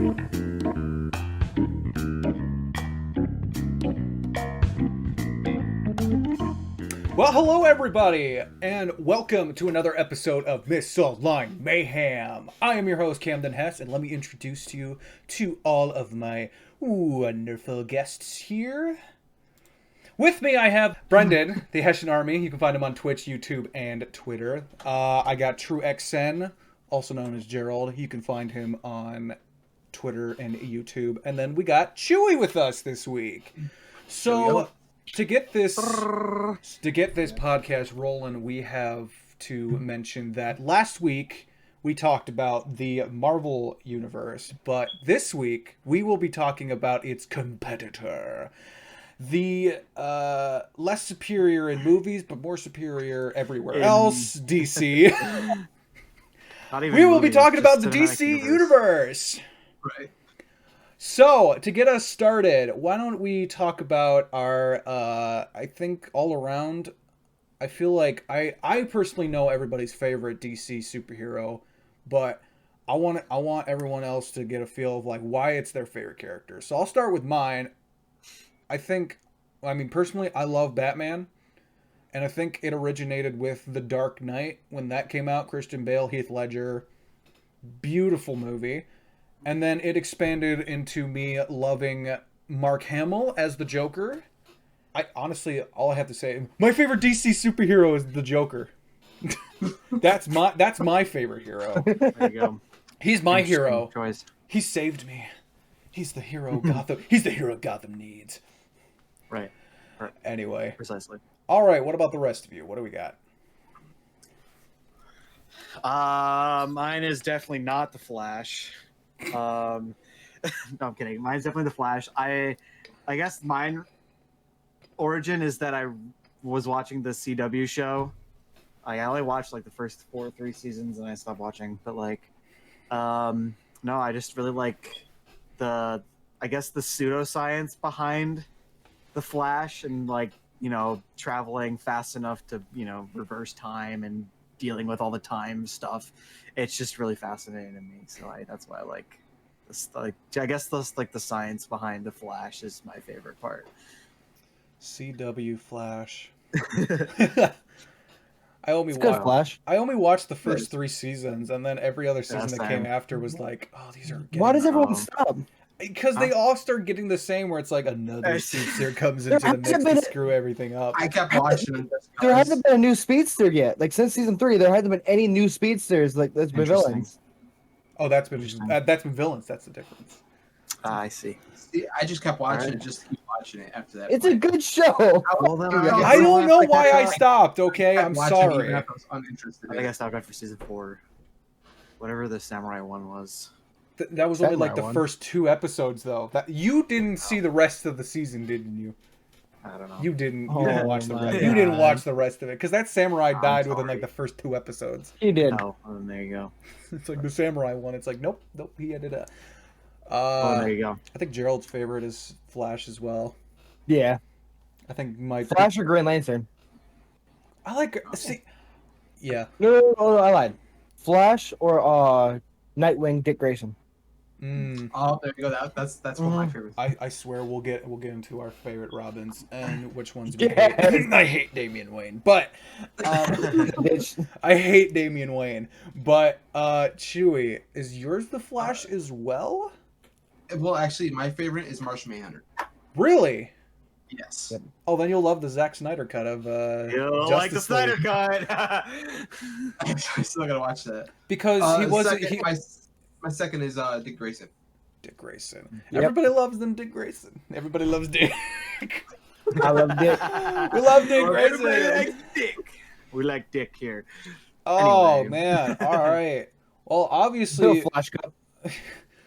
Well, hello everybody, and welcome to another episode of Misaligned Mayhem. I am your host, Camden Hess, and let me introduce you to all of my wonderful guests here. With me, I have Brendan, TheHessianArmy. You can find him on Twitch, YouTube, and Twitter. I got TRUExSEN, also known as Gerald. You can find him on Twitter and YouTube. And then we got Chewy with us this week. So to get this podcast rolling, we have to mention that last week we talked about the Marvel Universe, but this week we will be talking about its competitor. The less superior in movies, but more superior everywhere else, DC. We will be talking about the DC Universe. Right. So, to get us started, why don't we talk about our, I think all around, I feel like, I personally know everybody's favorite DC superhero, but I want everyone else to get a feel of, like, why it's their favorite character. So I'll start with mine. Personally, I love Batman, and I think it originated with The Dark Knight. When that came out, Christian Bale, Heath Ledger, beautiful movie. And then it expanded into me loving Mark Hamill as the Joker. Honestly, all I have to say, my favorite DC superhero is the Joker. That's my favorite hero. There you go. He's my hero. Choice. He saved me. He's the hero Gotham. He's the hero Gotham needs. Right. Anyway. Precisely. All right. What about the rest of you? What do we got? Mine is definitely not the Flash. No, I'm kidding. Mine's definitely the Flash. I guess mine origin is that I was watching the CW show. I only watched like the first 3 seasons and I stopped watching. But no, I just really like the pseudoscience behind the Flash and traveling fast enough to reverse time and dealing with all the time stuff. It's just really fascinating to me. So that's why I like this. I guess the science behind the Flash is my favorite part. CW Flash. I only watched the first 3 seasons, and then every other season that came after was like, oh, these are. Why does everyone stop? Because they all start getting the same, where it's like another speedster comes into the mix to screw everything up. I kept watching them. There hasn't been a new speedster yet. Like since season 3, there hasn't been any new speedsters. Like that's been villains. Oh, that's been villains. That's the difference. I see. I just kept watching it, just keep watching it after that. It's a good show. Well, then I don't know why I stopped. Okay, I'm sorry. I was uninterested. I think I stopped after season 4, whatever the samurai one was. That was only like the first 2 episodes, though. You didn't see the rest of the season, didn't you? I don't know. You didn't watch the rest. You didn't watch the rest of it because that samurai died within like the first 2 episodes. He did. Oh, well, there you go. It's like the samurai one. It's like nope. He ended up. There you go. I think Gerald's favorite is Flash as well. Yeah. I think my Flash or Green Lantern. I like yeah. No, I lied. Flash or Nightwing, Dick Grayson. Oh, there you go. That's one of my favorites. I swear we'll get into our favorite Robins and which ones we hate. I hate Damian Wayne, but I hate Damian Wayne. But Chewy, is yours the Flash as well? Well, actually, my favorite is Martian Manhunter. Really? Yes. Yep. Oh, then you'll love the Zach Snyder cut of You'll like the Snyder cut. I'm still gonna watch that because he wasn't. My second is Dick Grayson. Dick Grayson. Yep. Everybody loves them, Dick Grayson. Everybody loves Dick. I love Dick. We love Dick Grayson. Everybody likes Dick. We like Dick here. Oh Anyway. man! All right. Well, obviously. Flash Cup.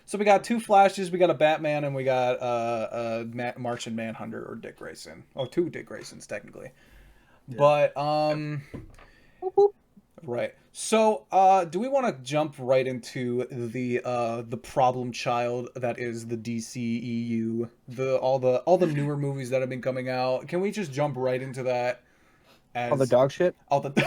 So we got 2 Flashes, we got a Batman, and we got Martian Manhunter or Dick Grayson. Oh, 2 Dick Graysons technically. Yeah. But right. So do we want to jump right into the problem child that is the DCEU, all the newer movies that have been coming out? Can we just jump right into that? All the dog shit. But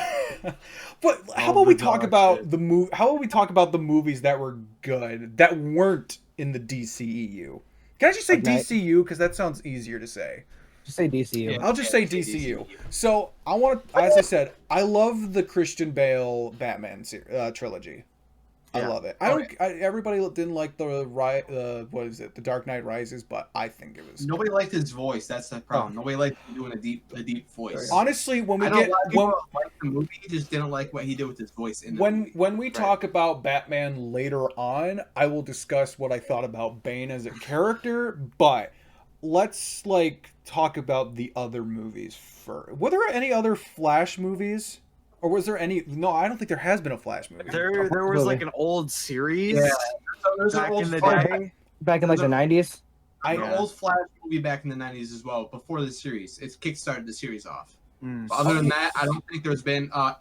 how about we talk about the movies that were good, that weren't in the DCEU. Can I just say Okay. DCU because that sounds easier to say? Just say DCU. Yeah. I'll just say DCU. So I want to, as I said, I love the Christian Bale Batman trilogy. I Yeah. love it. Everybody didn't like the what is it? The Dark Knight Rises, but I think it was. Nobody liked his voice. That's the problem. Nobody liked him doing a deep voice. Honestly, when we I know get a lot of people liked the movie, just didn't like what he did with his voice in the movie. when we talk about Batman later on, I will discuss what I thought about Bane as a character, but let's talk about the other movies first. Were there any other Flash movies? Or was there any? No, I don't think there has been a Flash movie. There was like an old series There's back an old in the Flash, day. Back in like the 90s. an Yeah. old Flash movie back in the 90s as well, before the series. It's kickstarted the series off. Mm. But other than that, I don't think there's been a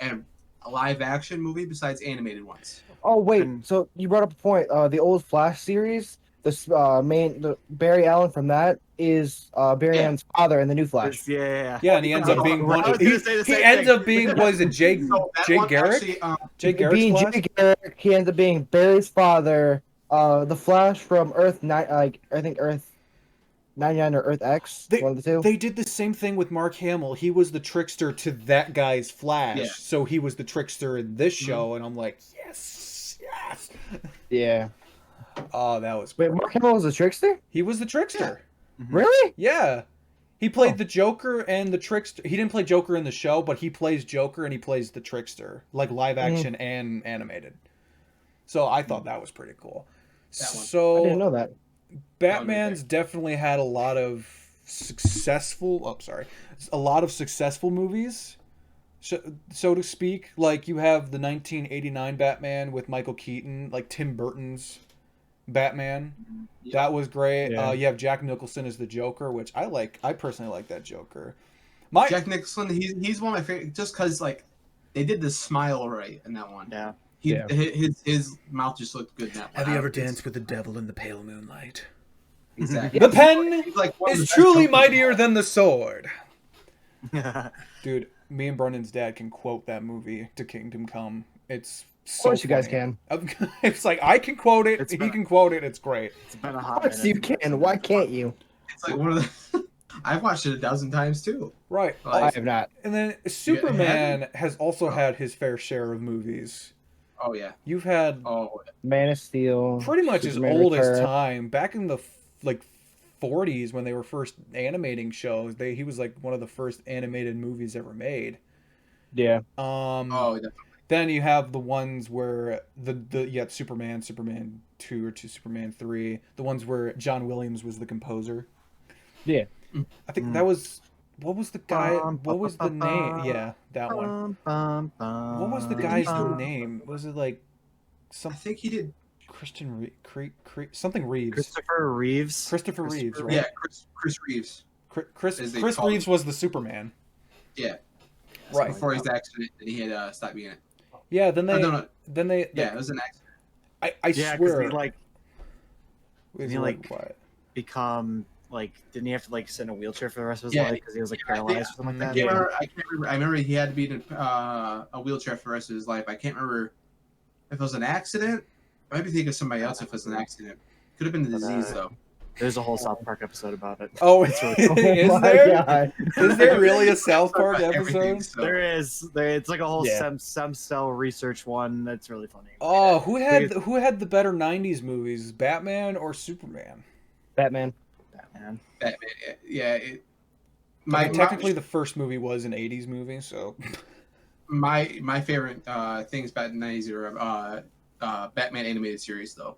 live action movie besides animated ones. Oh wait, And- so you brought up a point. The old Flash series, the Barry Allen from that is Barry Yeah. Allen's father in the new Flash. Yeah. Yeah, and he ends up being I one. was He gonna say the same ends thing. up being was it Jay That Garrick? one actually, Jay Garrick's Being Flash? Jay Garrick, he ends up being Barry's father. The Flash from Earth 9, I think Earth 99 or Earth X, one of the two. They did the same thing with Mark Hamill. He was the trickster to that guy's Flash, Yeah. so he was the trickster in this show, and I'm like, yes. Yeah. Oh, that was. Wait, Mark Hamill was a trickster? He was the trickster. Really? Yeah. He played Oh. the Joker and the trickster. He didn't play Joker in the show, but he plays Joker and he plays the trickster, like live action and animated. So I thought that was pretty cool. That one. So I didn't know that. Batman's definitely had a lot of successful movies, so to speak. Like you have the 1989 Batman with Michael Keaton, like Tim Burton's Batman. Yeah. That was great. Yeah. You have Jack Nicholson as the Joker, which I like. I personally like that Joker. Jack Nicholson, he's one of my favorite, just because they did the smile right in that one. Yeah. His mouth just looked good in that one. Have you ever danced with the devil in the pale moonlight? Exactly. The pen He's like one of the is best truly Jokers. mightier than the sword. Dude, me and Brennan's dad can quote that movie to Kingdom Come. It's so Of course you guys funny. can. It's like I can quote it, he can quote it. It's great. It's been a Of hot course minute you since I've can. seen Why it. can't you? It's like one of the. I've watched it 1,000 times too. Right. I have not. And then Superman has also had his fair share of movies. Oh yeah. You've had Oh Man of Steel. pretty much as Superman old as Return. time. Back in the 40s when they were first animating shows, he was like one of the first animated movies ever made. Yeah. oh definitely. Then you have the ones where you have Superman 2 or Superman 3, the ones where John Williams was the composer. Yeah. I think that was what was the guy? What was the name? Yeah, that one. What was the guy's name? Was it like I some think he did. Christian something Reeves? Christopher Reeves. Christopher Reeves, right? Yeah, Chris Reeves. Chris as they Chris call Reeves was the Superman. Yeah. Right. Before his accident, then he had stopped being it. Yeah. Then Oh, they no. then they Yeah, it was an accident. I Yeah, because swear. he like Is he, it like, what? become like didn't he have to like sit in a wheelchair for the rest of his Yeah. life because he was like Yeah, paralyzed or something like I that? can't remember. I can't remember. I remember he had to be in a wheelchair for the rest of his life. I can't remember if it was an accident. I might be thinking of somebody else if it was an accident. Could have been the disease though. There's a whole South Park episode about it. Oh, It's really Oh is my there? God. Is there really a South Park Everything, episode? so- There is. It's like a whole Yeah. stem cell research one. That's really funny. Oh, who had the better '90s movies, Batman or Superman? Batman. Batman. Batman. Yeah. Technically, the first movie was an '80s movie, so My favorite things about the 90s are Batman animated series though.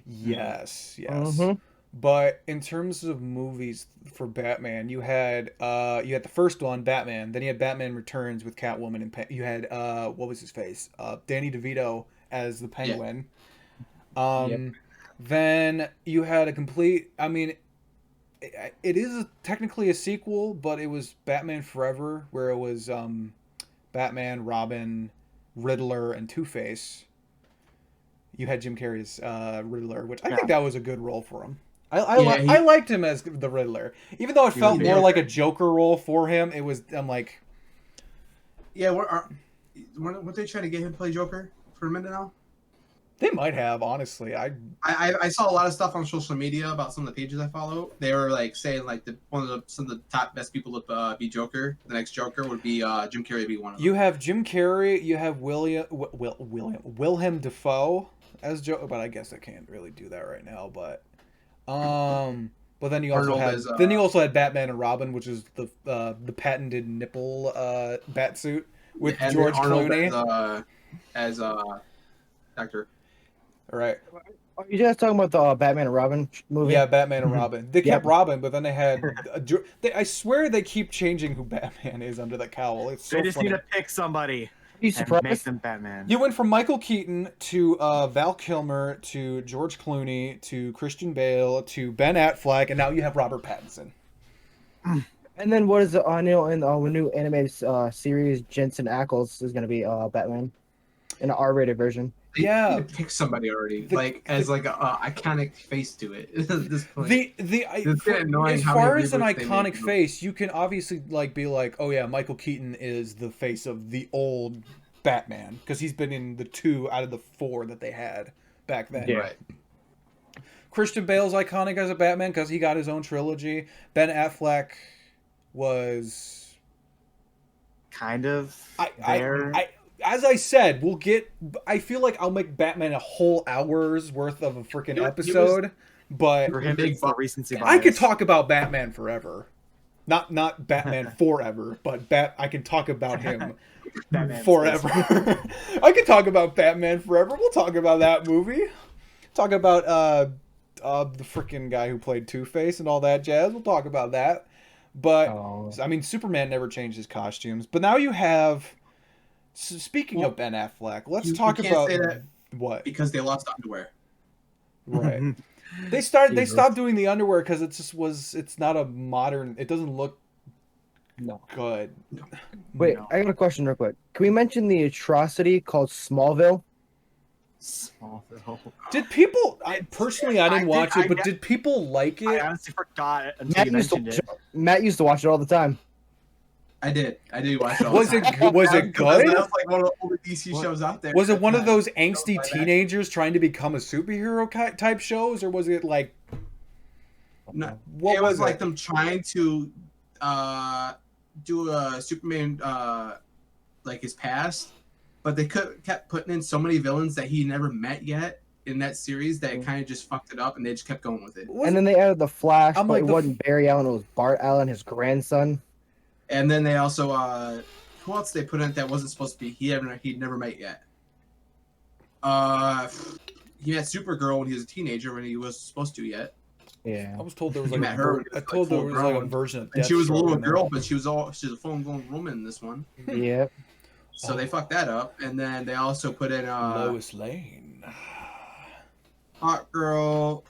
yes. Mhm. But in terms of movies for Batman, you had the first one, Batman. Then you had Batman Returns with Catwoman, and you had what was his face? Danny DeVito as the Penguin. Yep. Then you had a complete. I mean, it is technically a sequel, but it was Batman Forever, where it was Batman, Robin, Riddler, and Two-Face. You had Jim Carrey's Riddler, which I think that was a good role for him. I liked him as the Riddler, even though it felt more like a Joker role for him. It was I'm like, Yeah, weren't they trying to get him to play Joker for a minute now? They might have, honestly. I saw a lot of stuff on social media about some of the pages I follow. They were like saying like some of the top best people to be Joker. The next Joker would be Jim Carrey. Be one of them. You have Jim Carrey. You have William Dafoe as Joker, but I guess I can't really do that right now. But then you also had Batman and Robin, which is the patented nipple bat suit with and George Arnold Clooney as actor. All right. Are you guys talking about the Batman and Robin movie? Yeah, Batman and Robin. They kept Robin, but then they had. I swear they keep changing who Batman is under the cowl. It's so They just funny. need to pick somebody Are you and surprised? make them Batman. You went from Michael Keaton to Val Kilmer to George Clooney to Christian Bale to Ben Affleck, and now you have Robert Pattinson. And then what is the in the new animated series? Jensen Ackles is going to be Batman in an R-rated version. They Yeah. need to pick somebody already, as like a iconic face to it at this point. As far as an iconic face, you can obviously like be like, oh yeah, Michael Keaton is the face of the old Batman because he's been in the 2 out of the 4 that they had back then. Yeah. Right. Christian Bale's iconic as a Batman because he got his own trilogy. Ben Affleck was Kind of I as I said, we'll get. I feel like I'll make Batman a whole hour's worth of a freaking episode, but for him, it's the recency bias. I could talk about Batman forever. Not Batman forever, but I can talk about him Batman forever. I can talk about Batman forever. We'll talk about that movie. Talk about the freaking guy who played Two-Face and all that jazz. We'll talk about that. But I mean, Superman never changed his costumes. But now you have. Speaking of Ben Affleck, let's talk about what because they lost underwear. Right. They stopped doing the underwear because it's not a modern. It doesn't look good. Wait, I got a question real quick. Can we mention the atrocity called Smallville? Smallville. Did people? I didn't watch it, but did people like it? I honestly forgot until you mentioned it. Matt used to watch it all the time. I did watch it. All Was the it time. was it good? That was like one of the older DC shows out there. Was it one of those angsty teenagers trying to become a superhero type shows, or was it like? No, what it was it? like them trying to do a Superman like his past, but they kept putting in so many villains that he never met yet in that series that it kind of just fucked it up, and they just kept going with it. And then they added the Flash, but it wasn't Barry Allen; it was Bart Allen, his grandson. And then they also who else they put in that wasn't supposed to be he'd never met yet. He met Supergirl when he was a teenager when he was supposed to yet. Yeah. I was told there was He like met her. I told there was like a version of. And she was a little Deathstroke girl, but she's a full-grown woman in this one. Yep. So they fucked that up, and then they also put in Lois Lane, Hot Girl,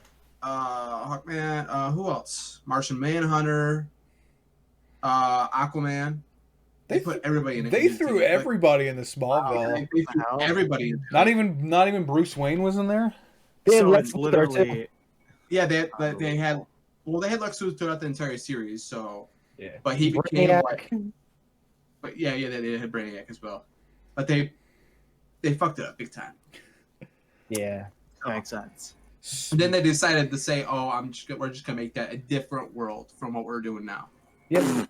Hawkman. Who else? Martian Manhunter. Aquaman. They put everybody in it. They threw everybody in the Smallville. They threw everybody in. Not even Bruce Wayne was in there. So it's literally. Yeah, they had Lex Luthor throughout the entire series. So yeah, but he became Brainiac. like. But yeah, they had Brainiac as well. But they fucked it up big time. Yeah, That makes sense. And then they decided to say, "Oh, we're just gonna make that a different world from what we're doing now." yep.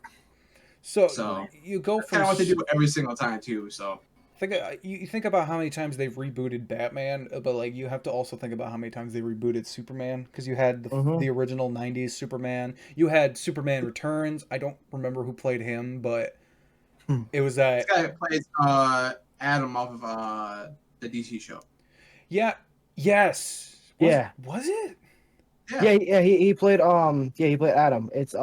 So you go That's from kind of what they do every single time too. So you think about how many times they've rebooted Batman, but like you have to also think about how many times they rebooted Superman because you had the original '90s Superman. You had Superman Returns. I don't remember who played him, but it was that this guy plays Adam off of the DC show. Yeah. Yes. Was it? Yeah. He played he played Adam. It's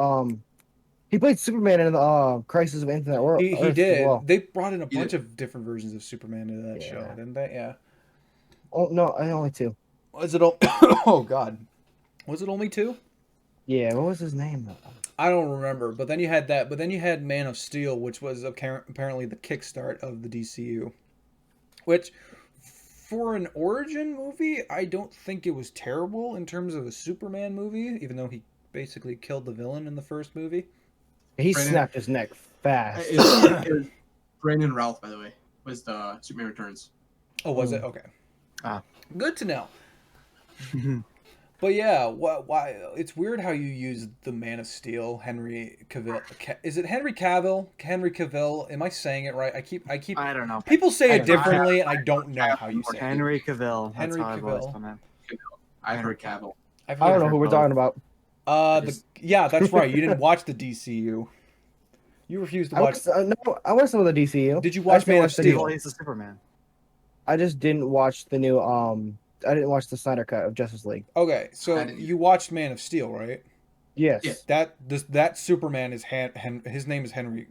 he played Superman in the Crisis of Infinite World. He did. Well. They brought in a bunch of different versions of Superman into that show, didn't they? Yeah. Oh no, only 2. Was it? Oh God. Was it only 2? Yeah. What was his name? I don't remember. But then you had that. But then you had Man of Steel, which was apparently the kickstart of the DCU. Which, for an origin movie, I don't think it was terrible in terms of a Superman movie, even though he basically killed the villain in the first movie. He snapped his neck fast. It was Brandon Routh, by the way, was the Superman Returns. Oh, was it? Okay. Good to know. But yeah, why? It's weird how you use the Man of Steel, Henry Cavill. Is it Henry Cavill? Henry Cavill? Am I saying it right? I keep. I don't know. People say I it don't know. differently, and I don't know how you say it. Henry Cavill. That's Henry how I've always Cavill. done it. I've heard Cavill. I've I don't heard- know who we're talking about. Yeah, that's right. You didn't watch the DCU. You refused to I watch. watched, no, I watched some of the DCU. Did you I watch just didn't Man of watch the Steel? new- Well, he's a Superman. I just didn't watch the new. I didn't watch the Snyder Cut of Justice League. Okay, so I didn't you watched Man of Steel, right? Yes. Yeah. That Superman is his name is Henry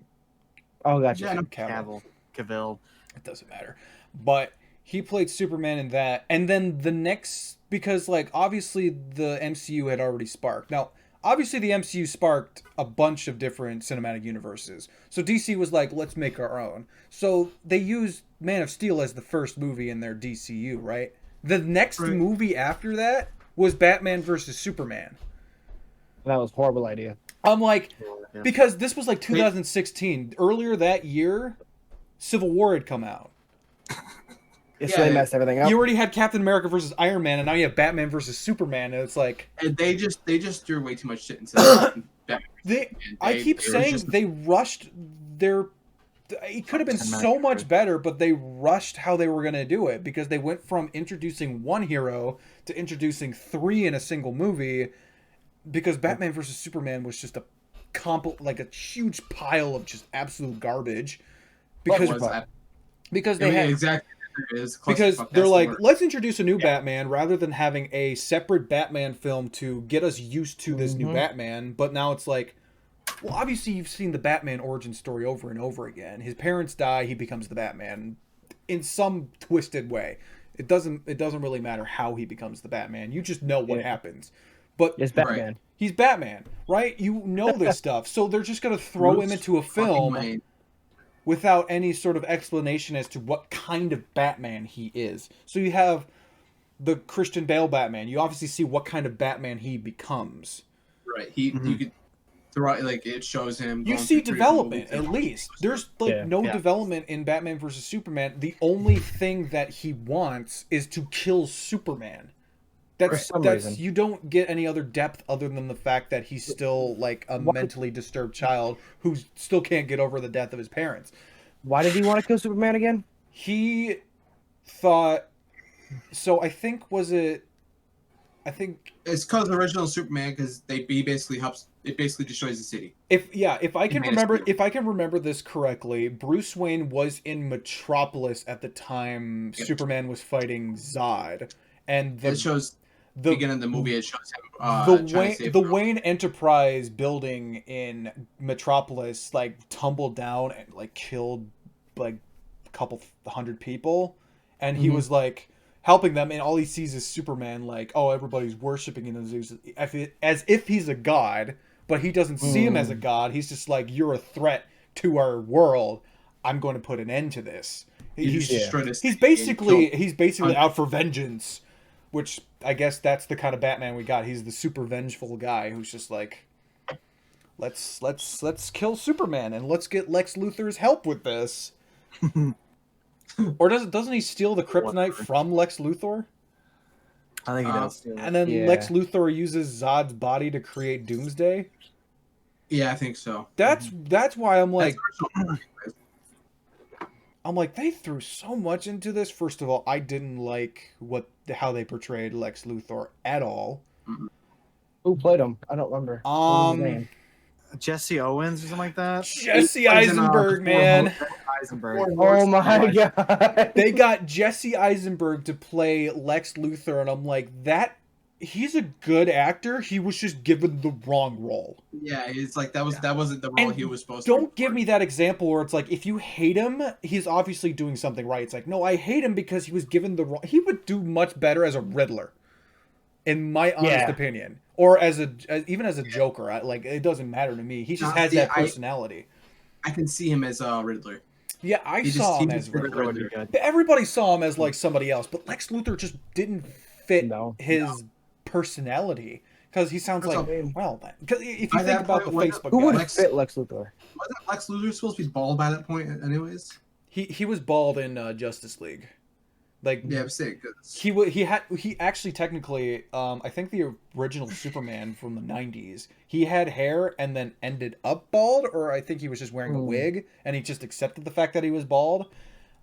Oh, gotcha. Yeah, I know. Cavill. Cavill. It doesn't matter. But he played Superman in that. And then the next, because like obviously the MCU had already sparked. Now, obviously the MCU sparked a bunch of different cinematic universes. So DC was like, let's make our own. So they used Man of Steel as the first movie in their DCU, right? The next Right. movie after that was Batman versus Superman. That was a horrible idea. I'm like, Yeah. because this was like 2016. Earlier that year, Civil War had come out. It's Yeah, really messed everything up. You already had Captain America versus Iron Man, and now you have Batman versus Superman, and it's like And they just threw way too much shit into that. I keep saying they rushed their. It could have been so much better, but they rushed how they were going to do it because they went from introducing one hero to introducing three in a single movie. Because Batman versus Superman was just a like a huge pile of just absolute garbage. Because they had exactly it is. because Clusterfuck, they're that's like, the word. let's introduce a new Batman rather than having a separate Batman film to get us used to this new Mhm. Batman. But now it's like, well, obviously you've seen the Batman origin story over and over again. His parents die, he becomes the Batman in some twisted way. It doesn't really matter how he becomes the Batman. You just know what Yeah. happens. But It's Batman. he's Batman, right? You know this stuff. So they're just going to throw him Bruce into a fucking film Wayne. without any sort of explanation as to what kind of Batman he is. So you have the Christian Bale Batman. You obviously see what kind of Batman he becomes. Right. Mhm. You could throw it like it shows him. You going see through development, movies. at least. There's like Yeah. no Yeah. development in Batman versus Superman. The only thing that he wants is to kill Superman. For some reason. You don't get any other depth other than the fact that he's still like a Why- mentally disturbed child who still can't get over the death of his parents. Why did he want to kill Superman again? He thought so. I think It's because the original Superman because he basically helps. It basically destroys the city. if I can Man of remember this correctly, Bruce Wayne was in Metropolis at the time Yep. Superman was fighting Zod, and It shows the beginning of the movie. It shows him trying to save the Earth. Wayne Enterprise building in Metropolis like tumbled down and like killed like a couple hundred people, and he Mhm. was like helping them, and all he sees is Superman like, oh, everybody's worshiping him as if he's a god, but he doesn't see him as a god. He's just like, you're a threat to our world. I'm going to put an end to this. He He's destroyed the He's city basically and killed- out for vengeance, which I guess that's the kind of Batman we got. He's the super vengeful guy who's just like, let's kill Superman and let's get Lex Luthor's help with this. Or doesn't he steal the kryptonite from Lex Luthor? I think he does. And then Yeah. Lex Luthor uses Zod's body to create Doomsday? Yeah, I think so. That's why I'm like, That's the original. they threw so much into this. First of all, I didn't like how they portrayed Lex Luthor at all. Who played him? I don't remember. What was his name? Jesse Owens or something like that. Jesse He plays in, Eisenberg, man. Eisenberg. Oh my god. They got Jesse Eisenberg to play Lex Luthor, and I'm like, he's a good actor. He was just given the wrong role. Yeah, it's like that wasn't the role And he was supposed to. Don't give me that example where it's like, if you hate him, he's obviously doing something right. It's like, no, I hate him because he was given the wrong. He would do much better as a Riddler, in my honest opinion, or even as a Joker. It doesn't matter to me. He just has that personality. I can see him as Riddler. Yeah, I He saw just- him he as just did Riddler. Riddler would be good. But everybody saw him as like somebody else, but Lex Luthor just didn't fit No. his personality because he sounds That's like, what I mean. well, because if you By think that about the point, Facebook Who would guy, Lex- fit Lex Luthor? Wasn't Lex Luthor supposed to be bald by that point, anyways? he was bald in Justice League. Like Yeah, I'm saying because he actually technically I think the original Superman from the 90s, he had hair and then ended up bald, or I think he was just wearing a wig and he just accepted the fact that he was bald.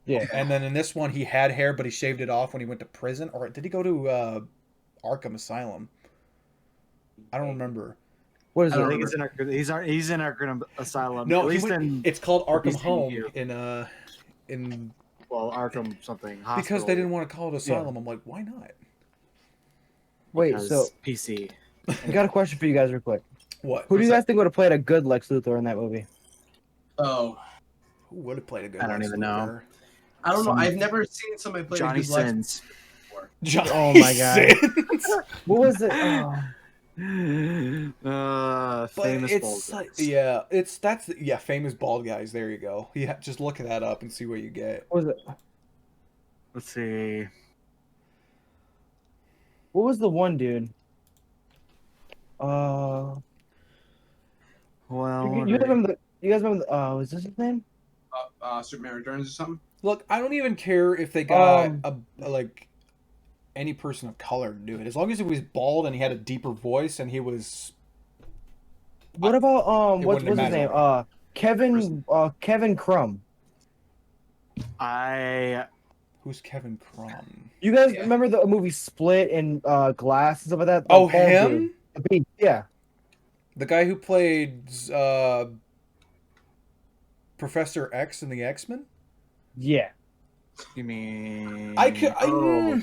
Yeah. And then in this one he had hair but he shaved it off when he went to prison, or did he go to Arkham Asylum? I don't remember. What is I it? don't I think he's in Arkham Asylum. No, at least it's called Arkham DCEU. Home in Arkham something hospital. because they didn't want to call it Asylum. I'm like, why not? Wait, because so PC. I got a question for you guys real quick. What? Who do you What's guys think would have played a good Lex Luthor in that movie? oh, Who would have played a good I don't Lex even know. Luthor? I don't know. Some- I've never seen somebody play Johnny a good Lex Sins. before. Johnny Oh my God. Sins. What was it? Oh, But Famous it's bald like, guys. yeah, famous bald guys. There you go. Yeah, just look that up and see what you get. what was it? Let's see. What was the one dude? Well, You guys remember? You guys remember? Was this his name? Superman Returns or something. Look, I don't even care if they got Um, like any person of color to do it, as long as he was bald and he had a deeper voice and he was. What about It what's wouldn't his name? matter. Kevin Crumb. Who's Kevin Crumb? You guys Yeah. remember the movie Split and Glass and stuff like that? Oh, The bald him? dude. The beast, yeah. The guy who played Professor X in the X-Men? Yeah. You mean? I could. Oh.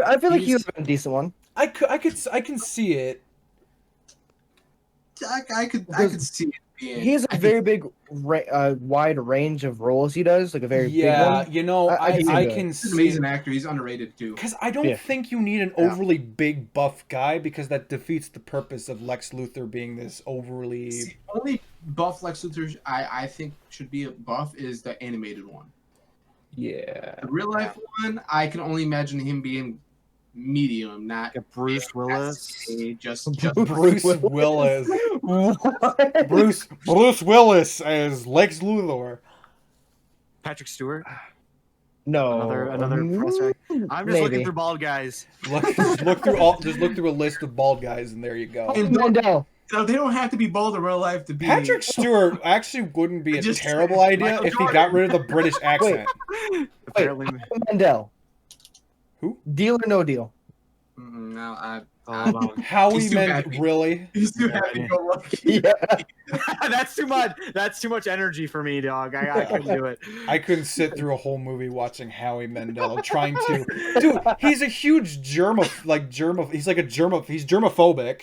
I feel like he He's- would have been a decent one. I can see it. I could see it being. He has I a could- very big, wide range of roles. He does like a very big Yeah, one. you know, I can see I that. can He's an see. amazing actor. He's underrated too. Because I don't Yeah. think you need an Yeah. overly big buff guy, because that defeats the purpose of Lex Luthor being this overly. See, only buff Lex Luthor I think should be a buff is the animated one. Yeah. The real life one, I can only imagine him being medium, not Like a Bruce Willis. just Bruce Willis. What? Bruce Willis as Lex Luthor. Patrick Stewart. No. Another professor. I'm just looking Maybe. through bald guys. Just look through a list of bald guys, and there you go. And Mandel. no, they don't have to be bald in real life to be. Patrick Stewart actually wouldn't be a Just- terrible idea Michael if he Jordan. got rid of the British accent. Apparently. Mandel. Who? Deal or no deal? No, Howie He's too meant happy. really. he's too Yeah, happy yeah. go lucky. Yeah. That's too much. That's too much energy for me, dog. I couldn't do it. I couldn't sit through a whole movie watching Howie Mandel trying to. Dude, he's a huge he's like he's germophobic.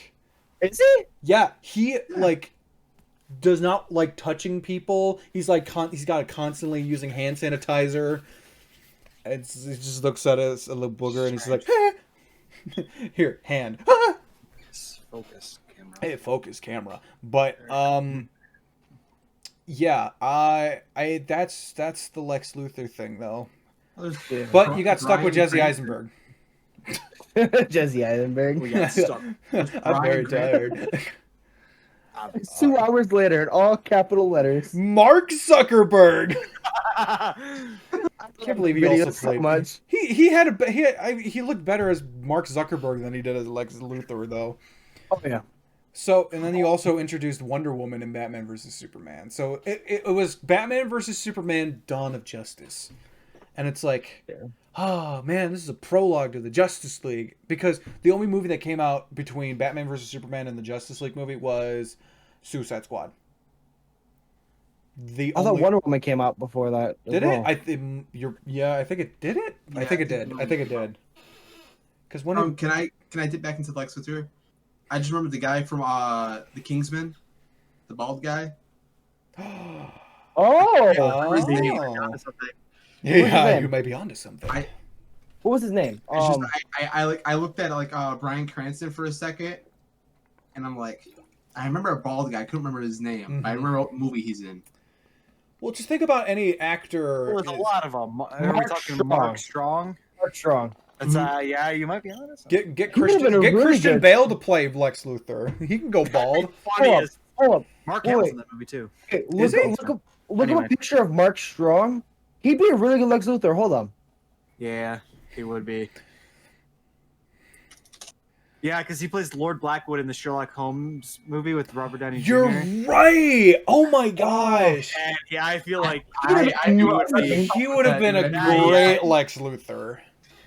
Is he? Yeah, he like does not like touching people. He's like he's got to constantly using hand sanitizer. He just looks at us a little booger and he's like, here, hand. Focus camera. Hey, focus camera. But yeah, I that's the Lex Luthor thing though. Yeah. But you got stuck with Brian Jesse Cranston. Eisenberg. Jesse Eisenberg. We got stuck. I'm very tired. Obviously. 2 hours later, in all capital letters. Mark Zuckerberg. I can't believe he Video also so played. much. He looked better as Mark Zuckerberg than he did as Lex Luthor though. Oh yeah. So, and then he also introduced Wonder Woman in Batman vs Superman. So it was Batman vs Superman: Dawn of Justice, and it's like, Yeah. oh man, this is a prologue to the Justice League, because the only movie that came out between Batman vs Superman and the Justice League movie was Suicide Squad. I thought Wonder Woman came out before that. as Did it? well. I think I think it did. It. I Yeah, think I it did. think I think it did. Because when Can I dip back into Lex Luthor? I just remember the guy from the Kingsman, the bald guy. Oh. Oh. Yeah, name? you might be onto something. What was his name? It's just I looked at like Bryan Cranston for a second, and I'm like, I remember a bald guy. I couldn't remember his name. But I Mhm. remember what movie he's in. Well, just think about any actor. There's a lot of them. Are we Mark talking Strong. Mark Strong? Mark Strong. That's yeah, you might be honest. Get He would've Christian been a really Christian good- Bale to play Lex Luthor. He can go bald. Funny Hold up. is Hold up. Mark Wait. Hamill's in that movie too. Okay, Is look he? up Anyway. a picture of Mark Strong. He'd be a really good Lex Luthor. Hold on. Yeah, he would be. Yeah, because he plays Lord Blackwood in the Sherlock Holmes movie with Robert Downey Jr. You're right. Oh my gosh. And yeah, I feel like I knew I was be, He would have been a Yeah. great Lex Luthor.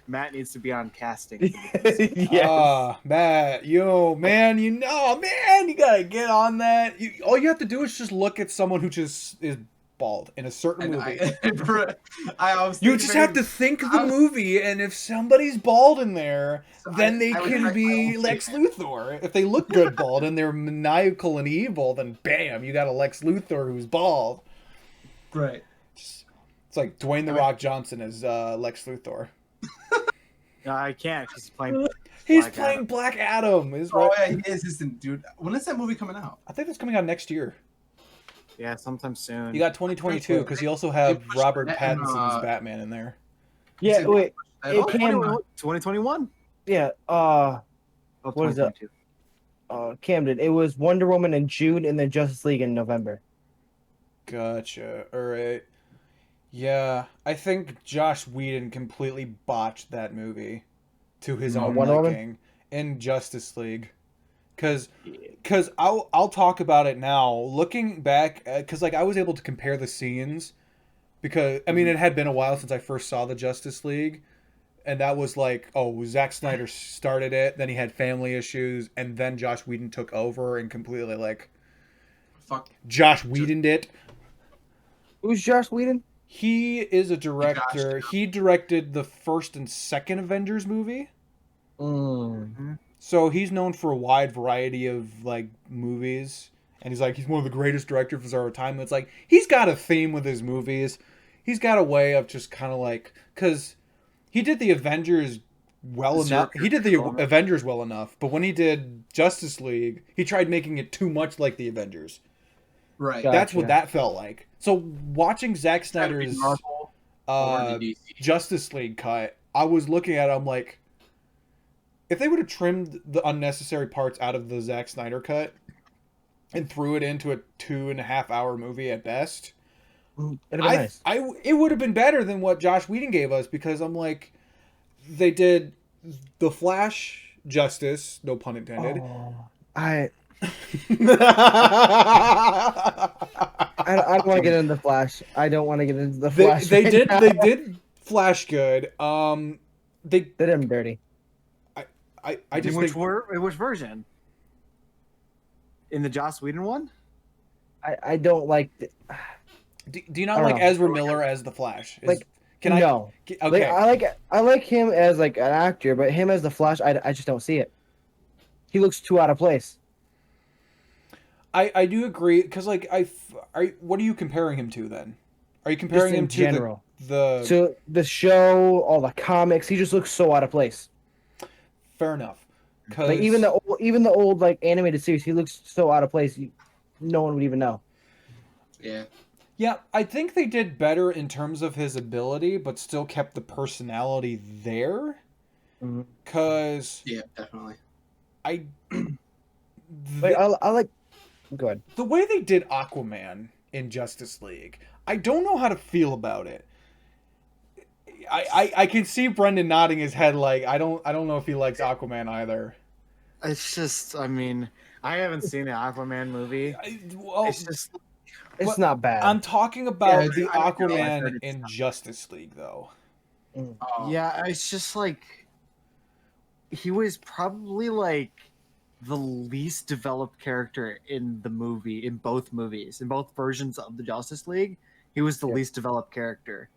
Matt needs to be on casting. Yes. Matt, man, you gotta get on that. All you have to do is just look at someone who just is bald in a certain movie. You just have to think of the movie, and if somebody's bald in there, then they can be Lex Luthor. If they look good bald and they're maniacal and evil, then bam, you got a Lex Luthor who's bald. Right. It's like Dwayne The Rock Johnson as Lex Luthor. I can't because he's playing. He's playing Black Adam. Oh yeah, he is, dude. When is that movie coming out? I think that's coming out next year. Yeah, sometime soon. You got 2022 because you also have Robert Pattinson's Batman in there. Yeah, wait. It came 2021. Yeah. What is that? Camden. It was Wonder Woman in June and then Justice League in November. Gotcha. All right. Yeah, I think Josh Whedon completely botched that movie to his own liking in Justice League. Cause I'll talk about it now. Looking back, cause like I was able to compare the scenes, because I mean it had been a while since I first saw the Justice League, and that was like, oh, Zack Snyder started it, then he had family issues, and then Josh Whedon took over and completely like, Josh Whedoned it. Who's Josh Whedon? He is a director. He directed the first and second Avengers movie. Mm. So he's known for a wide variety of like movies, and he's one of the greatest directors of our time. It's like he's got a theme with his movies. He's got a way of just kind of like, because he did the Avengers well enough. He did the Avengers well enough, but when he did Justice League, he tried making it too much like the Avengers. Right. Gotcha. That's what that felt like. So watching Zack Snyder's Justice League cut, I was looking at it, I'm like, if they would have trimmed the unnecessary parts out of the Zack Snyder cut and threw it into a 2.5 hour movie at best, nice. It would have been better than what Josh Whedon gave us, because I'm like, they did the Flash justice, no pun intended. I don't want to get into the Flash. I don't want to get into the Flash. They did Flash good. They did him dirty. I just think which version? In the Joss Whedon one? I don't like. Do you not like Ezra Miller as the Flash? No. Okay. I like him as like an actor, but him as the Flash, I just don't see it. He looks too out of place. I do agree, because like what are you comparing him to then? Are you comparing him to general to the show, all the comics? He just looks so out of place. Fair enough. Cause like even the old like animated series, he looks so out of place. No one would even know. Yeah. Yeah, I think they did better in terms of his ability, but still kept the personality there. Cause yeah, definitely. I like. Go ahead. The way they did Aquaman in Justice League, I don't know how to feel about it. I can see Brendan nodding his head like I don't know if he likes Aquaman either. It's just, I mean, I haven't seen the Aquaman movie. It's not bad. I'm talking about the Aquaman in Justice League though. Yeah, it's just like he was probably like the least developed character in the movie, in both movies, in both versions of the Justice League. He was the least developed character.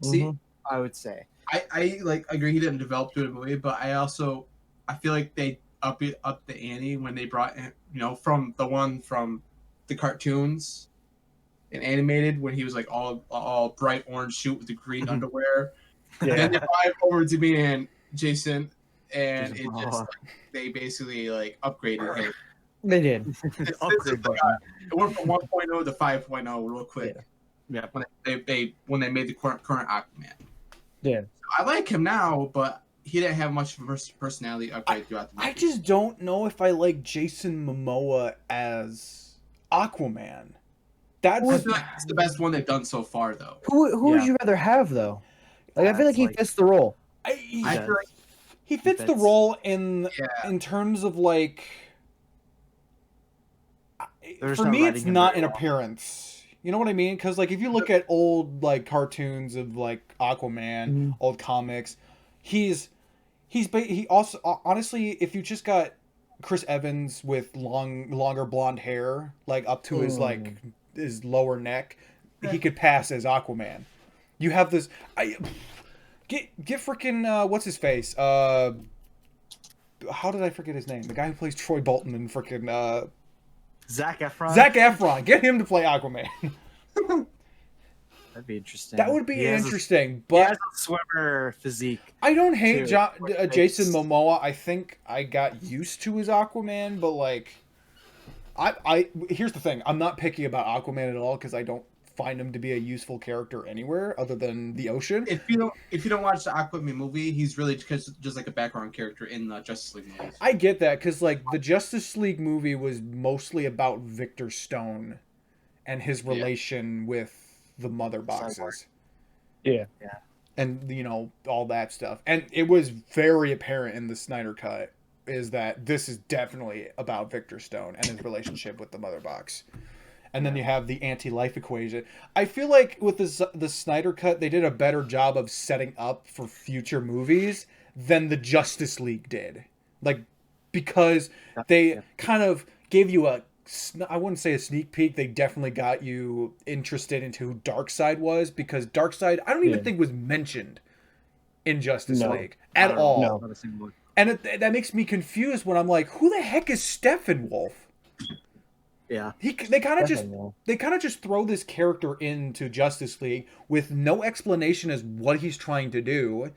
See, I would say. I like agree he didn't develop through the movie, but I feel like they up the ante when they brought in, from the cartoons and animated, when he was like all bright orange suit with the green underwear. Yeah. Then they brought over to me and Jason, and it just they basically like upgraded him. They did. It went from 1.0 to 5.0 real quick. Yeah. When they made the current Aquaman. Yeah. I like him now, but he didn't have much personality upgrade throughout the movie. I just don't know if I like Jason Momoa as Aquaman. I feel like it's the best one they've done so far, though. Who would you rather have, though? Like I feel like he fits the role. I feel like he fits the role in terms of like. For me, it's not an appearance. You know what I mean? Because like if you look at old like cartoons of like Aquaman, old comics, he also honestly, if you just got Chris Evans with longer blonde hair, like up to his lower neck, he could pass as Aquaman. You have this. Get freaking what's his face? How did I forget his name? The guy who plays Troy Bolton in freaking Zac Efron. Zac Efron. Get him to play Aquaman. That'd be interesting. That would be interesting, but he has a swimmer physique. I don't hate Jason Momoa. I think I got used to his Aquaman, but like, I here's the thing: I'm not picky about Aquaman at all because I don't find him to be a useful character anywhere other than the ocean. If you don't watch the Aquaman movie, he's really just like a background character in the Justice League movies. I get that because like the Justice League movie was mostly about Victor Stone and his relation with the mother boxes. Yeah. And you know all that stuff, and it was very apparent in the Snyder Cut is that this is definitely about Victor Stone and his relationship with the mother box. And then you have the anti-life equation. I feel like with the Snyder Cut, they did a better job of setting up for future movies than the Justice League did. Like, because they kind of gave you I wouldn't say a sneak peek. They definitely got you interested into who Darkseid was, because Darkseid, I don't even think was mentioned in Justice League at all. No. And that makes me confused when I'm like, who the heck is Steppenwolf? Yeah, they kind of just throw this character into Justice League with no explanation as what he's trying to do,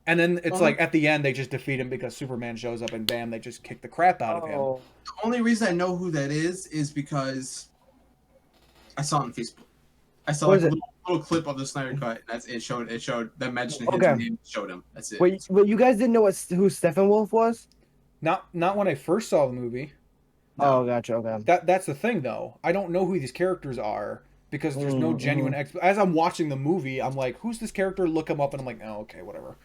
and then it's like at the end they just defeat him because Superman shows up and bam, they just kick the crap out of him. The only reason I know who that is because I saw it on Facebook. I saw like a little clip of the Snyder Cut. It showed them mentioning his name. Showed him. That's it. Wait, you guys didn't know who Steppenwolf was? Not when I first saw the movie. No. Oh, gotcha. Okay. That's the thing, though. I don't know who these characters are because there's no genuine as I'm watching the movie, I'm like, who's this character? Look him up, and I'm like, oh, okay, whatever.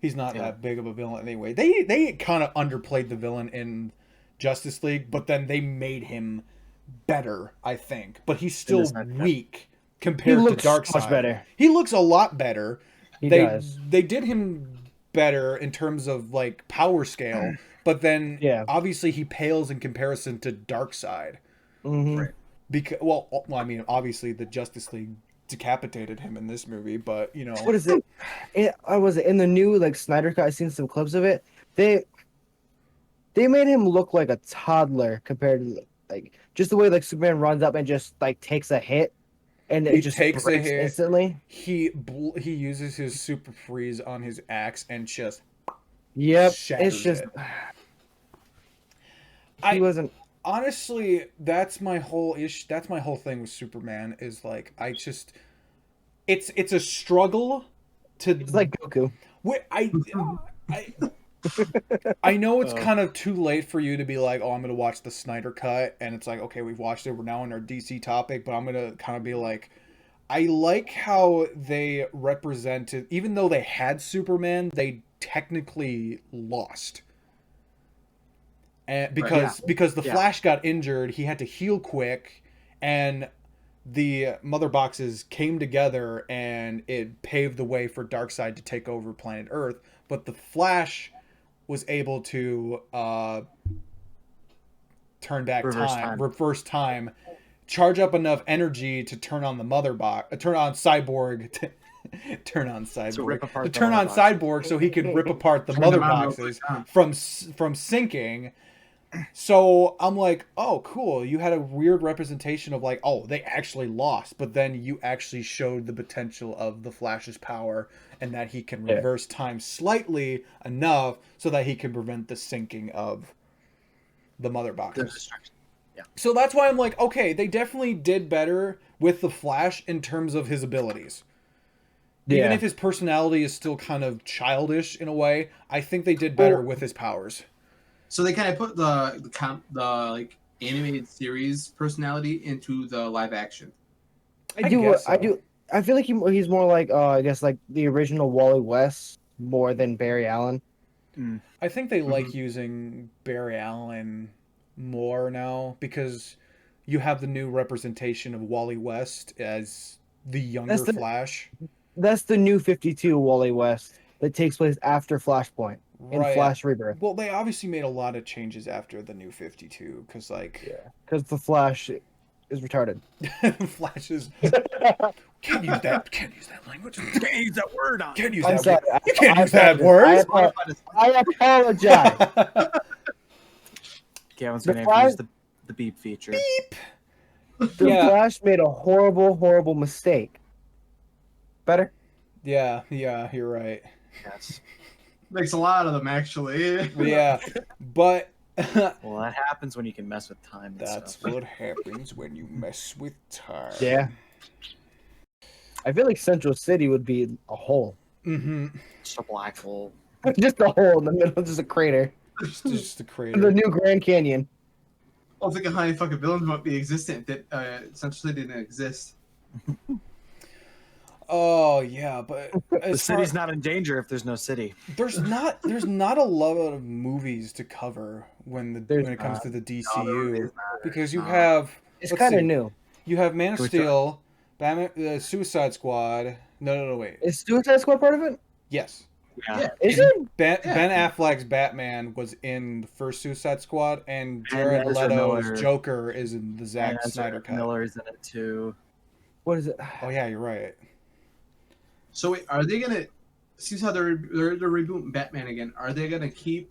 He's not that big of a villain anyway. They kind of underplayed the villain in Justice League, but then they made him better, I think. But he's still weak compared to Darkseid. Much better. He looks a lot better. He does. They did him better in terms of like power scale. But then, obviously, he pales in comparison to Darkseid. Right. Because, I mean, obviously, the Justice League decapitated him in this movie, but you know, what is it? Was it in the new like Snyder Cut? I've seen some clips of it. They made him look like a toddler compared to like just the way like Superman runs up and just like takes a hit, and it just takes a hit instantly. He uses his super freeze on his axe and just. Yep, it's just he wasn't. Honestly, that's my whole issue. That's my whole thing with Superman is like it's a struggle to. It's like Goku. I know it's kind of too late for you to be like, oh, I'm gonna watch the Snyder Cut, and it's like, okay, we've watched it. We're now on our DC topic, but I'm gonna kind of be like, I like how they represented, even though they had Superman, they technically lost, and because the Flash got injured, he had to heal quick, and the mother boxes came together and it paved the way for Darkseid to take over planet Earth. But the Flash was able to reverse time, charge up enough energy to turn on the mother box, turn on Cyborg so he could rip apart the mother boxes from sinking. So I'm like, oh, cool. You had a weird representation of like, oh, they actually lost, but then you actually showed the potential of the Flash's power and that he can reverse time slightly enough so that he can prevent the sinking of the mother boxes. Yeah. So that's why I'm like, okay, they definitely did better with the Flash in terms of his abilities. Even if his personality is still kind of childish in a way, I think they did better with his powers. So they kind of put the like animated series personality into the live action. I I feel like he's more like I guess like the original Wally West more than Barry Allen. I think they like using Barry Allen more now because you have the new representation of Wally West as the younger Flash. That's the new 52 Wally West that takes place after Flashpoint in Right. Flash Rebirth. Well, they obviously made a lot of changes after the new 52 because, like, because the Flash is retarded. Flash is can't use that language. Can't use that word on. Can't use I'm that sorry, word. You can't use that word. I apologize. Gavin's The gonna Flash- use the beep feature. Beep. The Yeah. Flash made a horrible mistake. Better? Yeah, you're right. Yes. Makes a lot of them actually. Yeah, but Well, that happens when you can mess with time. And that's stuff. what happens when you mess with time. Yeah. I feel like Central City would be a hole. Mm-hmm. Just a black hole. Just a hole in the middle, just a crater. Just the The creator. new Grand Canyon. I don't think how many fucking villains might be existent that essentially didn't exist. Oh yeah, but The as far, city's not in danger if there's no city. there's not a lot of movies to cover when There's it comes not. to the No, DCU there's because you not. have It's let's kind of see, new. You have Man of Can we try- Steel, Batman, Suicide Squad. No, wait. Is Suicide Squad part of it? Yes. Yeah. Is it? Ben Yeah. Affleck's Batman was in the first Suicide Squad, and And Jared Ezra Leto's Miller. Joker is in the Zack And Snyder Cut. Miller's in it too. What is it? Oh yeah, you're right. So wait, are they gonna? See how they're rebooting Batman again? Are they gonna keep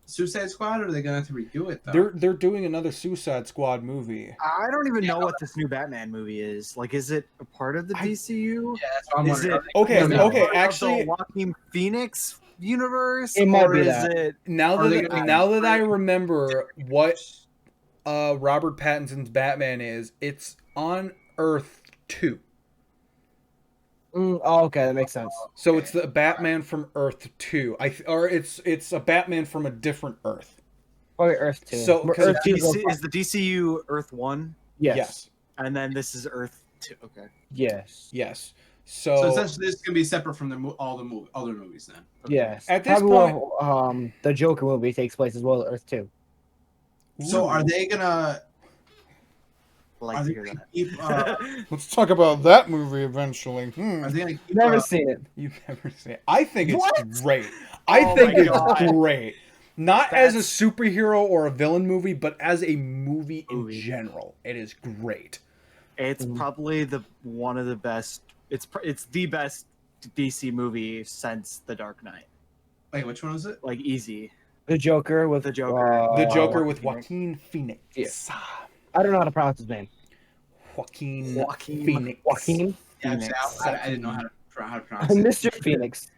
Suicide Squad, or are they gonna have to redo it though? They're doing another Suicide Squad movie. I don't even know what this new Batman movie is. Like, is it a part of the DCU? Yeah, that's what I'm Is wondering. it Are they- Okay, is it okay, part of actually- the Joaquin Phoenix universe, It might or be is that. it? Now Are they that gonna- now that I remember what Robert Pattinson's Batman is, it's on Earth 2. Oh, okay, that makes sense. So it's the Batman from Earth 2. Or it's a Batman from a different Earth. Probably Earth 2. So, 'cause Earth 2 Is the DCU Earth 1, yes. and then this is Earth 2? Okay. Yes. Yes. So So, essentially, this is gonna be separate from all the other movies then. Okay. Yes. At this Probably where, the Joker movie takes place as well as Earth 2. So are Ooh. they gonna? I like Are to they hear gonna that. keep? Let's talk about that movie eventually. Are they gonna keep? Never seen it. You've never seen it. I think it's What? great. I Oh think my it's God. great. Not as a That's- superhero or a villain movie, but as a movie in Movie. general. It is great. It's Mhm. probably one of the best. It's the best DC movie since The Dark Knight. Wait, which one was it? Like easy. The Joker with The Joker. The Oh, Joker with Joaquin Joaquin Phoenix. Yeah. I don't know how to pronounce his name. Joaquin Phoenix. Joaquin? Yeah, Phoenix. I didn't know how to pronounce it. Mr. Phoenix.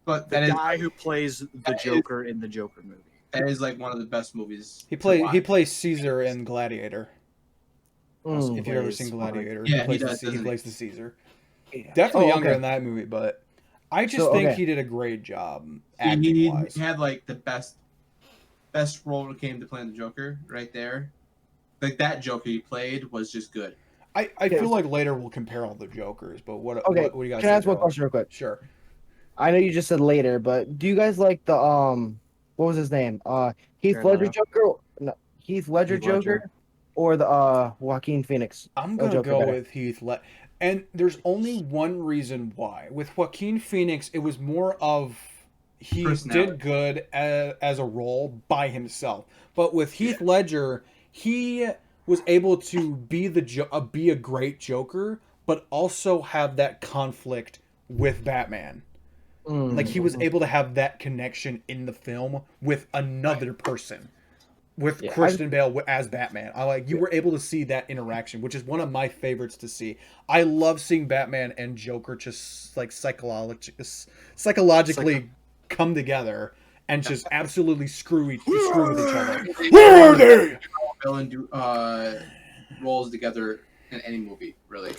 But The that is guy who plays the that is- Joker in the Joker movie. that is like one of the best movies. He to watch. plays Caesar in Gladiator. Mm. If you've ever plays seen one of the- Gladiator, Yeah, he plays, he does, he doesn't he? plays the Caesar. Yeah. Definitely Oh, younger okay. in that movie, but I just So, think okay. he did a great job He acting wise. had like the best role when it came to playing the Joker right there. Like that Joker he played was just good. I Okay. feel like later we'll compare all the Jokers, but what Okay, what do you guys Can I ask think, one Joe? question real quick? Sure. I know you just said later, but do you guys like the what was his name? Heath Jared Ledger Leto. Joker? No, Heath Ledger Heath Ledger. Joker? Or the Joaquin Phoenix? I'm Oh, gonna Joker go better. with Heath Ledger, and there's only one reason why. With Joaquin Phoenix, it was more of he Personality. did good as a role by himself, but with Heath Ledger, he was able to be be a great Joker, but also have that conflict with Batman. Mm. Like he was able to have that connection in the film with another person, with Yeah, Christian Bale as Batman. You were able to see that interaction, which is one of my favorites to see. I love seeing Batman and Joker just like psychologically come together and just absolutely screw with each other. Where are they? Villain do roles together in any movie, really.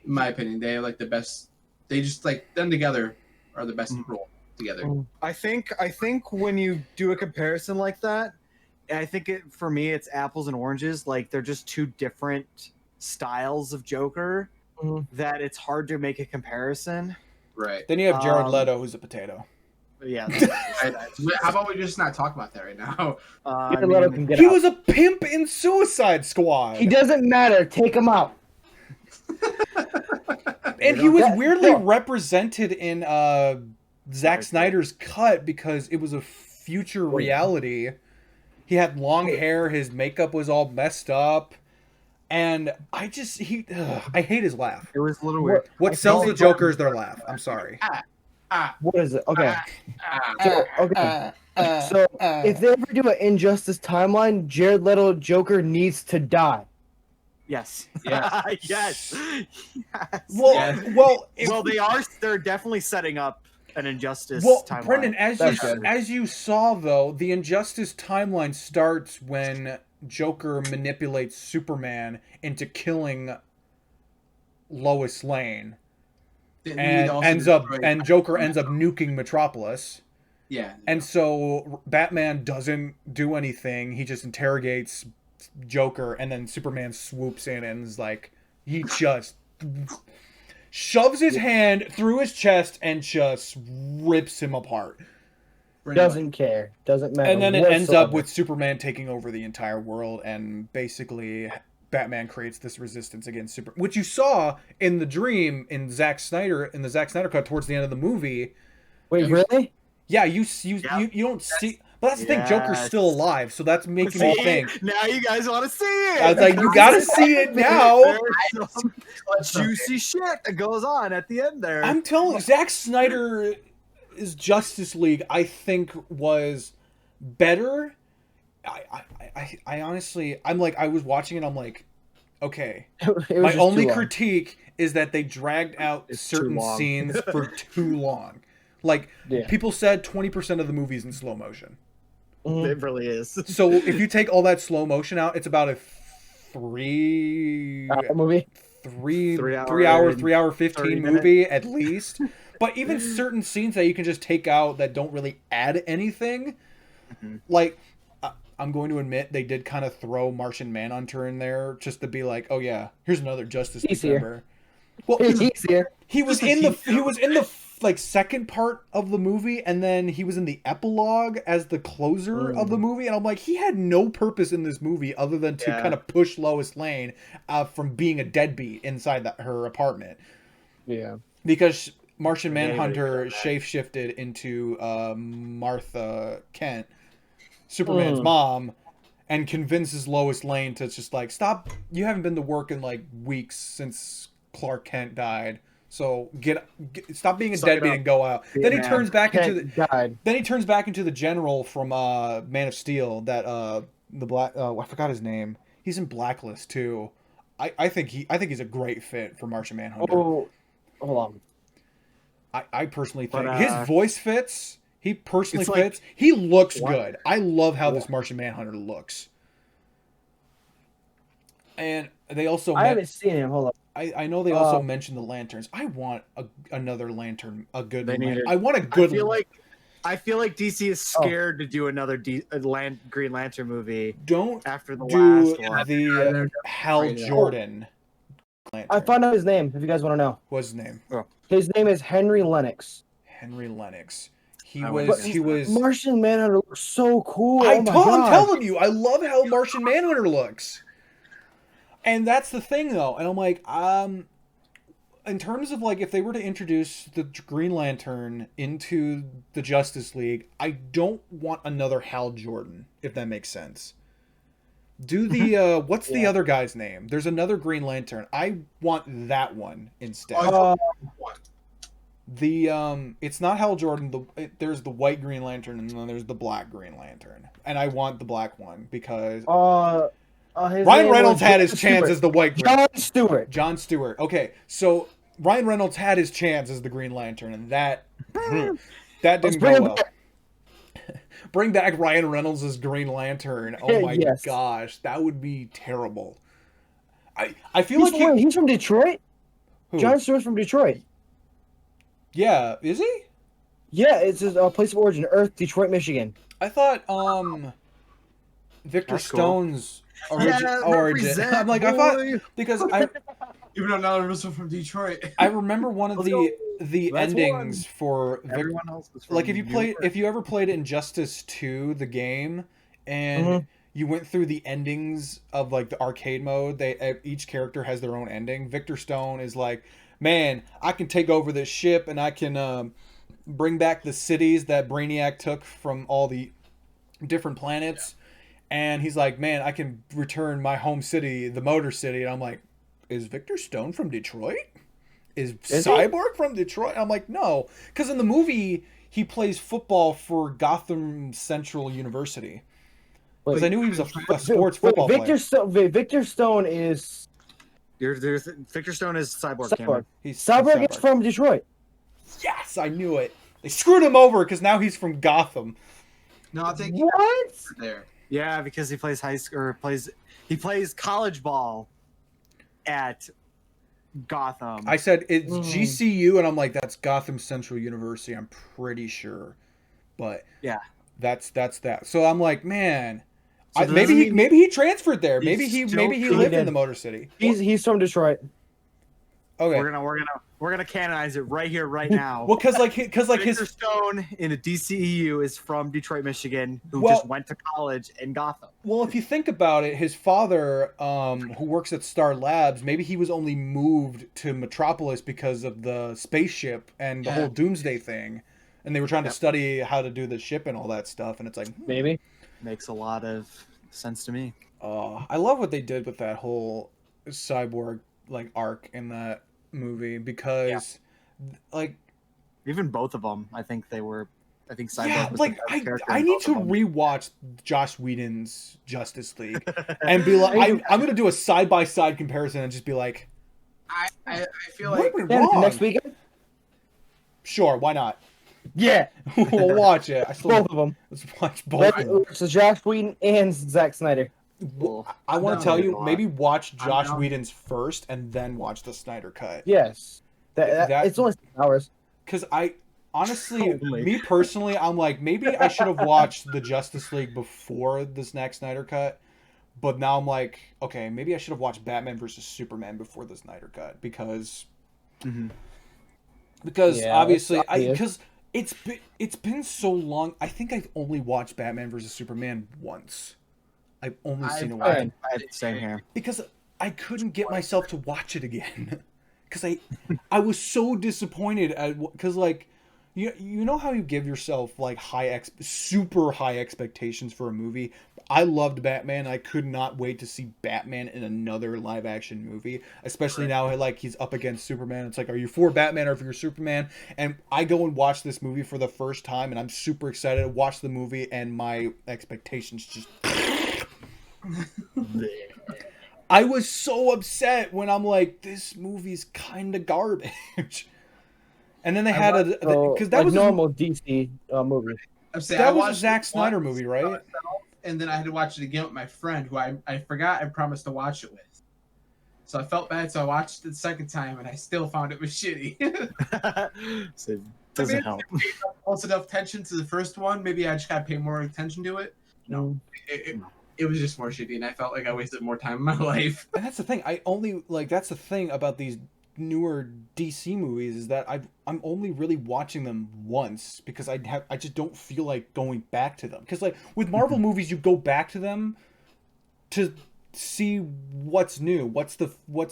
In my opinion, they are like the best. They just like them together are the best role together. Mm. I think when you do a comparison like that, I think for me it's apples and oranges. Like they're just two different styles of Joker Mhm. that it's hard to make a comparison. Right. Then you have Jared Um, Leto, who's a potato. But yeah, How about we just not talk about that right now? I Jared Leto mean, can get He out. was a pimp in Suicide Squad. He doesn't matter. Take him out. And he was That- weirdly no. represented in Zack Snyder's cut because it was a future reality. He had long hair, his makeup was all messed up, and I hate his laugh. it was a little weird. What I sells felt the Joker is their laugh. I'm sorry. What is it? Okay. Ah, So, okay. So if they ever do an Injustice timeline, Jared Leto Joker needs to die. Yes. Yeah. Yes. Yes. Well, Yeah. well, They're definitely setting up an Injustice well, timeline. Brendan, That's good. as you saw though, the Injustice timeline starts when Joker manipulates Superman into killing Lois Lane, Didn't he and also destroy- Joker ends up nuking Metropolis. Yeah. And so Batman doesn't do anything. He just interrogates Joker, and then Superman swoops in and is like, he just shoves his hand through his chest and just rips him apart. Doesn't care. Doesn't matter. And then it ends up whatsoever. with Superman taking over the entire world, and basically Batman creates this resistance against Superman, which you saw in the dream in the Zack Snyder cut towards the end of the movie. Wait, really? Yeah, you Yeah. don't see. But that's the thing. Joker's Yes. still alive, so that's making me See? think. Now you guys want to see it. I was like, you gotta see it now. There's some juicy shit that goes on at the end there. I'm telling you, Zack Snyder's Justice League, I think, was better. I honestly, I was watching it. I'm like, okay. It was My just only too long. critique is that they dragged out It's too certain long. scenes for too long. Like, Yeah. people said 20% of the movie's in slow motion. Mhm. It really is. So if you take all that slow motion out, it's about a three Movie. 3 hour hour 15 30 minute. movie at least. But even certain scenes that you can just take out that don't really add anything, Mhm. like I'm going to admit they did kind of throw Martian Manhunter in there just to be like, oh yeah, here's another Justice League He's here. member. Well, He's here. he was Just a in the team. he was in the like second part of the movie, and then he was in the epilogue as the closer of the movie, and I'm like, he had no purpose in this movie other than to Yeah. kind of push Lois Lane from being a deadbeat inside her apartment, Yeah. because Martian Yeah, anybody Manhunter could have shape-shifted into Martha Kent, Superman's Mm. mom, and convinces Lois Lane to just like, stop, you haven't been to work in like weeks since Clark Kent died. So stop being a Suck it deadbeat up. and go out. Be a Then he man. turns back into the died. then he turns back into the general from Man of Steel. That the black I forgot his name. He's in Blacklist too. I think he's a great fit for Martian Manhunter. Oh, hold on. I personally But, think his voice fits. He personally It's like- fits. He looks What? good. I love how Yeah. this Martian Manhunter looks. And they also I haven't seen him. Hold on. I know they also mentioned the lanterns. I want another lantern, a good They lantern. needed- I want a good. I feel like DC is scared to do another Green Lantern movie Don't after the do last one. the Hal Right now. Jordan lantern. I found out his name. If you guys want to know, What's his name? his name is Henry Lennox. Henry Lennox. He I was. wouldn't He was. Martian Manhunter looks so cool. I'm Oh my god. telling you, I love how Martian Manhunter looks. And that's the thing, though. And I'm like, in terms of like, if they were to introduce the Green Lantern into the Justice League, I don't want another Hal Jordan, if that makes sense. Do the what's the Yeah. other guy's name? There's another Green Lantern. I want that one instead. Oh, The it's not Hal Jordan. There's the white Green Lantern, and then there's the black Green Lantern, and I want the black one because His Ryan name Reynolds was had his John chance Stewart. as the white Green. John Stewart. John Stewart. Okay, so Ryan Reynolds had his chance as the Green Lantern, and that Let's didn't bring go him well. back. Bring back Ryan Reynolds as Green Lantern. Oh my Yes. gosh, that would be terrible. I feel like He's from Detroit. who? John Stewart's from Detroit. Yeah, is he? Yeah, it's his place of origin, Earth, Detroit, Michigan. I thought Victor That's cool. Stone's Yeah, origin. represent, I'm like, I thought boy. because Even though none of us are from Detroit. I remember one of Let's the That's endings one. for Everyone else is from like if York. you ever played Injustice 2 the game and Mhm. you went through the endings of like the arcade mode, they each character has their own ending. Victor Stone is like, man, I can take over this ship and I can bring back the cities that Brainiac took from all the different planets. And he's like, man, I can return my home city, the Motor City. And I'm like, is Victor Stone from Detroit? Is Is he? Cyborg from Detroit? I'm like, no, because in the movie he plays football for Gotham Central University. Because I knew he was a sports football player. Victor Stone is Victor Stone is Cyborg. Cyborg. Cameron. He's Cyborg is from Detroit. Yes, I knew it. They screwed him over because now he's from Gotham. No, I think What? there. Yeah, because he plays high school or he plays college ball at Gotham. I said it's Mm. GCU, and I'm like, that's Gotham Central University. I'm pretty sure, but Yeah. that's that. So I'm like, man, So maybe he transferred there. He's Maybe he still lived in good. the Motor City. He's from Detroit. Okay, we're gonna canonize it right here, right now. well, because Victor his Stone in a DCEU is from Detroit, Michigan, who Well- just went to college in Gotham. well, if you think about it, his father, who works at Star Labs, maybe he was only moved to Metropolis because of the spaceship and the Yeah. whole Doomsday thing, and they were trying to Yep. study how to do the ship and all that stuff. And it's like, Maybe. Makes a lot of sense to me. I love what they did with that whole cyborg like arc in that movie because, like, Even both of them, I think Cyborg yeah, was like the best character I in need both to of them. rewatch Josh Whedon's Justice League and be like, I'm gonna do a side by side comparison and just be like, I feel what like went Yeah, wrong? next weekend. Sure, why not? Yeah, We'll watch it. I still both of them. let's watch both of them. So Josh Whedon and Zack Snyder. Cool. I want to I'm tell down you, with a lot. maybe watch I'm Josh down. Whedon's first and then watch the Snyder Cut. Yes, That- it's only 6 hours. Because I honestly, Totally. me personally, I'm like, maybe I should have watched the Justice League before the Zack Snyder Cut. But now I'm like, okay, maybe I should have watched Batman versus Superman before the Snyder Cut because Mhm. Yeah, obviously that's obvious. because it's been so long. I think I've only watched Batman versus Superman once. I've only seen it once Fine. Same here. because I couldn't get myself to watch it again because I was so disappointed at because like you know how you give yourself like super high expectations for a movie. I loved Batman. I could not wait to see Batman in another live action movie, especially now like he's up against Superman. It's like, are you for Batman or for your Superman? And I go and watch this movie for the first time and I'm super excited to watch the movie and my expectations just I was so upset when I'm like, this movie's kind of garbage. And then they had because that like was normal DC movie. I'm saying I that was a watched Zack it Snyder once, movie, right? and then I had to watch it again with my friend, who I forgot I promised to watch it with. So I felt bad, so I watched it the second time, and I still found it was shitty. So it doesn't help. Close enough attention to the first one. Maybe I just gotta pay more attention to it. No, it was just more shitty, and I felt like I wasted more time in my life. And that's the thing. I only like that's the thing about these newer DC movies is that I'm only really watching them once because I just don't feel like going back to them. Because like with Marvel movies, you go back to them to see what's new, what's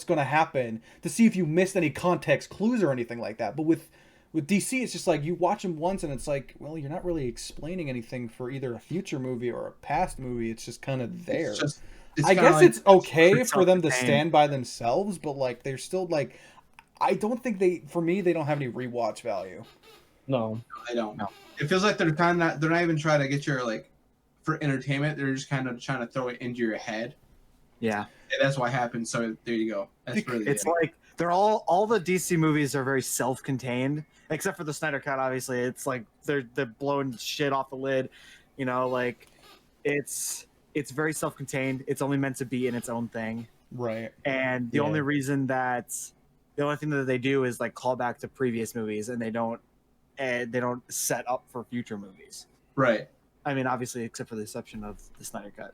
going to happen, to see if you missed any context clues or anything like that. But with DC, it's just like you watch them once and it's like, well, you're not really explaining anything for either a future movie or a past movie. It's just kind of there. I guess it's okay for them to stand by themselves, but like they're still like, I don't think they don't have any rewatch value. No, I don't. No. It feels like they're not even trying to get your like for entertainment. They're just kind of trying to throw it into your head. Yeah. And that's what happened. So there you go. That's really It's it. like they're all the DC movies are very self-contained, except for the Snyder Cut. Obviously, it's like they're blowing shit off the lid. You know, like it's very self-contained. It's only meant to be in its own thing. Right. And the only thing that they do is like call back to previous movies, and they don't set up for future movies. Right. I mean, obviously, except for the exception of the Snyder Cut.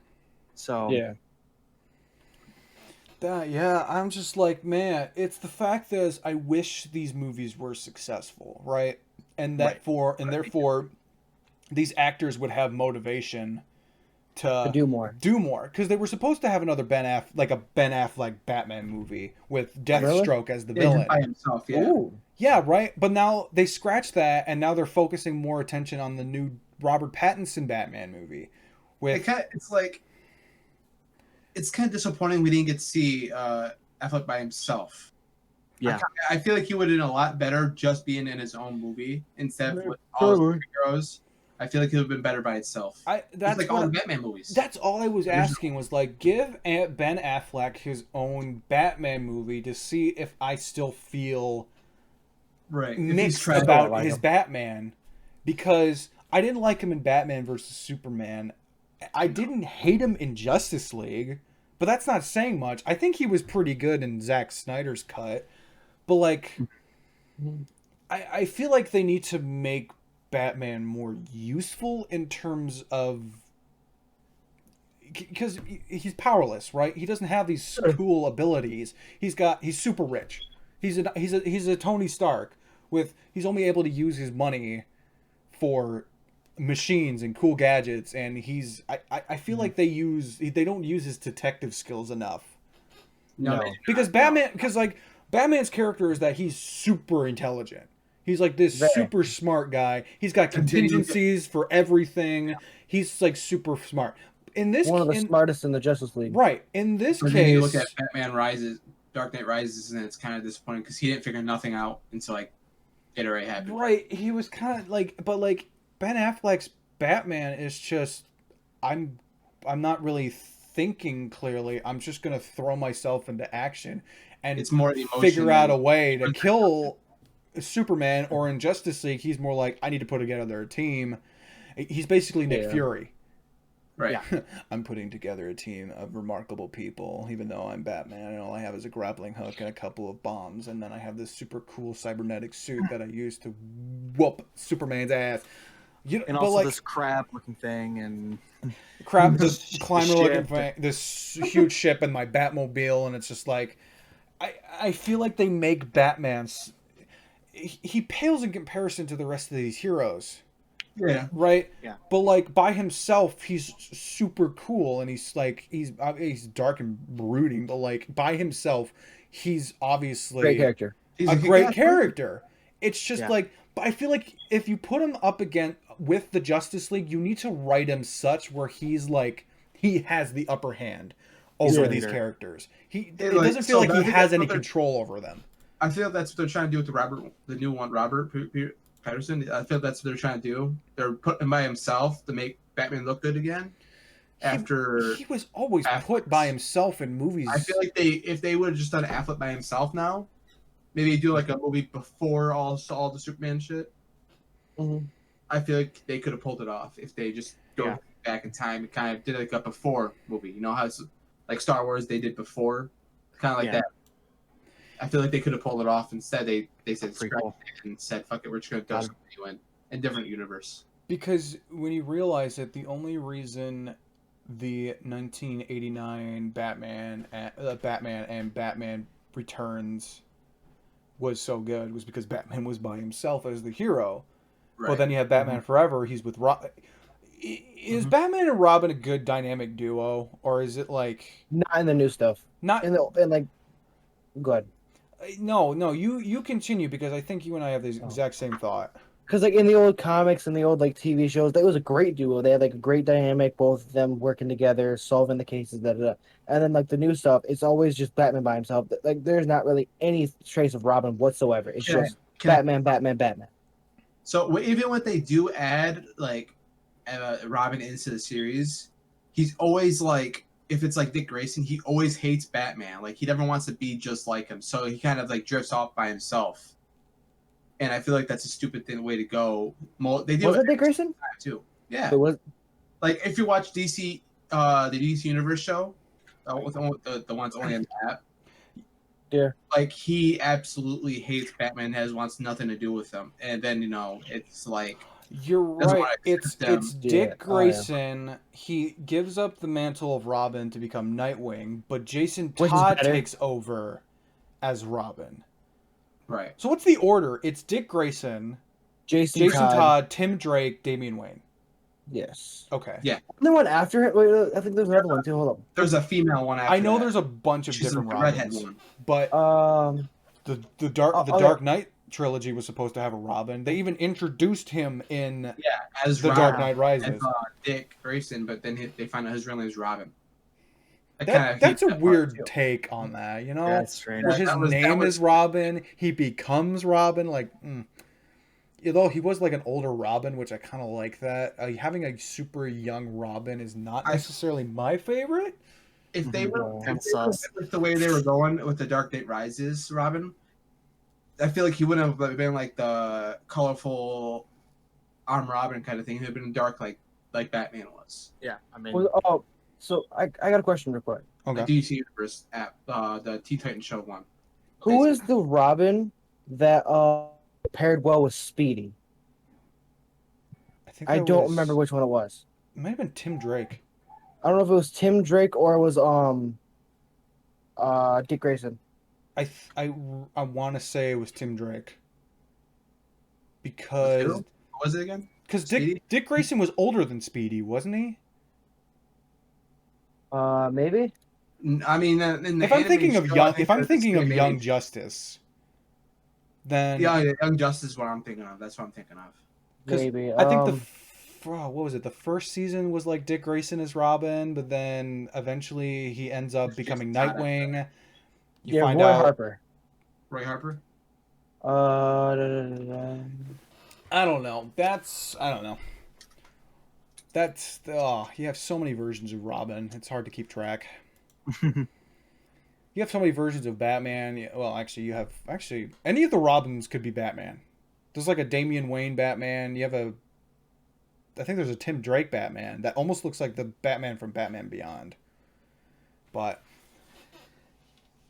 So Yeah. I'm just like, man, it's the fact is I wish these movies were successful, right? And Right. therefore these actors would have motivation To to do more. because they were supposed to have another Ben Affleck Batman movie with Really? Deathstroke as the Yeah, just villain. by himself. Yeah. Ooh. Yeah, right. But now they scratched that, and now they're focusing more attention on the new Robert Pattinson Batman movie. With It's kind of disappointing we didn't get to see Affleck by himself. yeah, I feel like he would have been a lot better just being in his own movie instead of with all his heroes. I feel like he would have been better by itself. that's like all the Batman movies. That's all I was asking was like, give Ben Affleck his own Batman movie to see if I still feel right. mixed about his Batman, because I didn't like him in Batman versus Superman. I didn't hate him in Justice League, but that's not saying much. I think he was pretty good in Zack Snyder's cut, but like, I feel like they need to make Batman more useful in terms of, because he's powerless, right? He doesn't have these cool abilities. He's super rich. He's a Tony Stark with, he's only able to use his money for machines and cool gadgets, and I feel like they don't use his detective skills enough. No. Because Batman's character is that he's super intelligent. He's like this super smart guy. He's got contingencies for everything. He's like super smart. One of the smartest in the Justice League. Right. In this case, then you look at Batman Rises, Dark Knight Rises, and it's kind of disappointing because he didn't figure nothing out until like it already happened. Right. He was kind of like, but like Ben Affleck's Batman is just, I'm not really thinking clearly. I'm just gonna throw myself into action and it's more the figure out a way to kill Superman. Or in Justice League, he's more like, I need to put together a team. He's basically Nick Fury. Right. Yeah. I'm putting together a team of remarkable people, even though I'm Batman and all I have is a grappling hook and a couple of bombs, and then I have this super cool cybernetic suit that I use to whoop Superman's ass. and also this crab-looking thing, and this climber-looking thing, this huge ship, and my Batmobile, and it's just like, I feel like they make Batman, he pales in comparison to the rest of these heroes. Yeah. Right. Yeah. But like by himself, he's super cool, and he's dark and brooding. But like by himself, he's obviously Great character. He's a great character. It's just like, but I feel like if you put him up against with the Justice League, you need to write him such where he's like, he has the upper hand over these characters. It doesn't feel like he has any control over them. I feel that's what they're trying to do with the new one, Robert Patterson. I feel that's what they're trying to do. They're putting him by himself to make Batman look good again. He was always put by himself in movies. I feel like if they would have just done Affleck by himself now, maybe do like a movie before all the Superman shit. Mm-hmm. I feel like they could have pulled it off if they just go back in time and kind of did like a before movie. You know how it's like Star Wars they did before, kind of like that. I feel like they could have pulled it off. Instead, they said scratch it and said, "Fuck it, we're just gonna go something in a different universe." Because when you realize that the only reason the 1989 Batman and Batman Returns was so good was because Batman was by himself as the hero. Right. Well, then you have Batman Forever. He's with Robin. Is Batman and Robin a good dynamic duo, or is it like not in the new stuff? Not in like. Go ahead. No, you continue, because I think you and I have the exact same thought. Because like in the old comics and the old like TV shows, that was a great duo. They had like a great dynamic, both of them working together, solving the cases. And then like the new stuff, it's always just Batman by himself. Like there's not really any trace of Robin whatsoever. It's just Batman. So even when they do add like Robin into the series, he's always like, if it's like Dick Grayson, he always hates Batman. Like he never wants to be just like him. So he kind of like drifts off by himself. And I feel like that's a stupid way to go. They do was it Dick Grayson too? Yeah. It was. Like if you watch DC, the DC Universe show, the ones only on the app. Yeah. Like he absolutely hates Batman. Wants nothing to do with him. And then it's like. You're Doesn't right. wanna It's accept them. Dick Yeah. Oh, yeah. Grayson. He gives up the mantle of Robin to become Nightwing, but Jason Which is Todd better. takes over as Robin. Right. So what's the order? It's Dick Grayson, Jason, Jason Todd. Todd, Tim Drake, Damian Wayne. Yes. Okay. Yeah. The one after it. Wait, I think there's another one too. Hold There's a female one after I know that. there's a bunch of She's different the redhead Robins, one. but up. the Dark Oh, Dark Knight trilogy was supposed to have a Robin. They even introduced him in Yeah, as The Robin, Dark Knight Rises. as Dick Grayson, but then they find out his real name is Robin. I kinda hate That's a that part, weird too. take on that, you know? Yeah, it's strange. Where his That was- name is Robin, he becomes Robin, like, although he was like an older Robin, which I kind of like that. Having a super young Robin is not necessarily my favorite. If they Mhm. went Kinda sus. with the way they were going with the Dark Knight Rises Robin, I feel like he wouldn't have been like the colorful arm Robin kind of thing. He'd have been dark like Batman was. Yeah, I mean, Oh, so I got a question real quick. Okay. The DC Universe app, the Teen Titans show one. Who is the Robin that paired well with Speedy? think I that don't was- remember which one it was. It might have been Tim Drake. I don't know if it was Tim Drake or it was Dick Grayson. I want to say it was Tim Drake. Because What was it again? Speedy? Dick Grayson was older than Speedy, wasn't he? Maybe. I mean, in the If I'm anime thinking of show, I young, think if I'm they're the thinking of same Young age. Justice, then Yeah, Young Justice is what I'm thinking of. That's what I'm thinking of. 'Cause Maybe. I think what was it? The first season was like Dick Grayson as Robin, but then eventually he ends up It's becoming just Todd. Nightwing. You yeah, find Roy out. Harper. Roy Harper. I don't know. I don't know. You have so many versions of Robin. It's hard to keep track. You have so many versions of Batman. Well, actually, any of the Robins could be Batman. There's like a Damian Wayne Batman. I think there's a Tim Drake Batman that almost looks like the Batman from Batman Beyond. But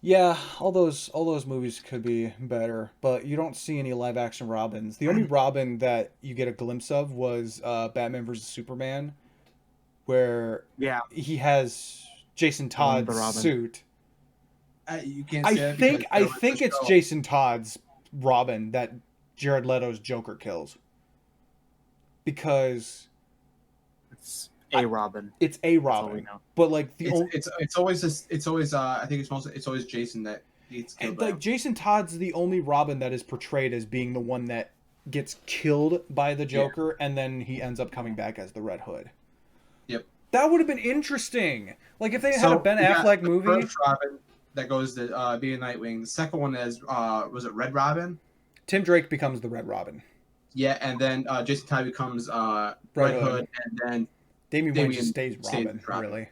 yeah, all those movies could be better, but you don't see any live action Robins. The only Robin that you get a glimpse of was Batman vs Superman, where yeah, he has Jason Todd's Robin. suit. You can't. Say I that think it's Jason Todd's Robin that Jared Leto's Joker kills. Because it's a Robin. it's a That's all we Robin, know. but like it's always I think it's always Jason that gets killed. like Jason Todd's the only Robin that is portrayed as being the one that gets killed by the Joker, and then he ends up coming back as the Red Hood. Yep, that would have been interesting. Like if they had a Ben Affleck the movie. First Robin that goes to be a Nightwing. The second one is was it Red Robin? Tim Drake becomes the Red Robin. Yeah, and then Jason Todd becomes Red Hood, and then Damian Wayne just stays stays Robin, Robin. really.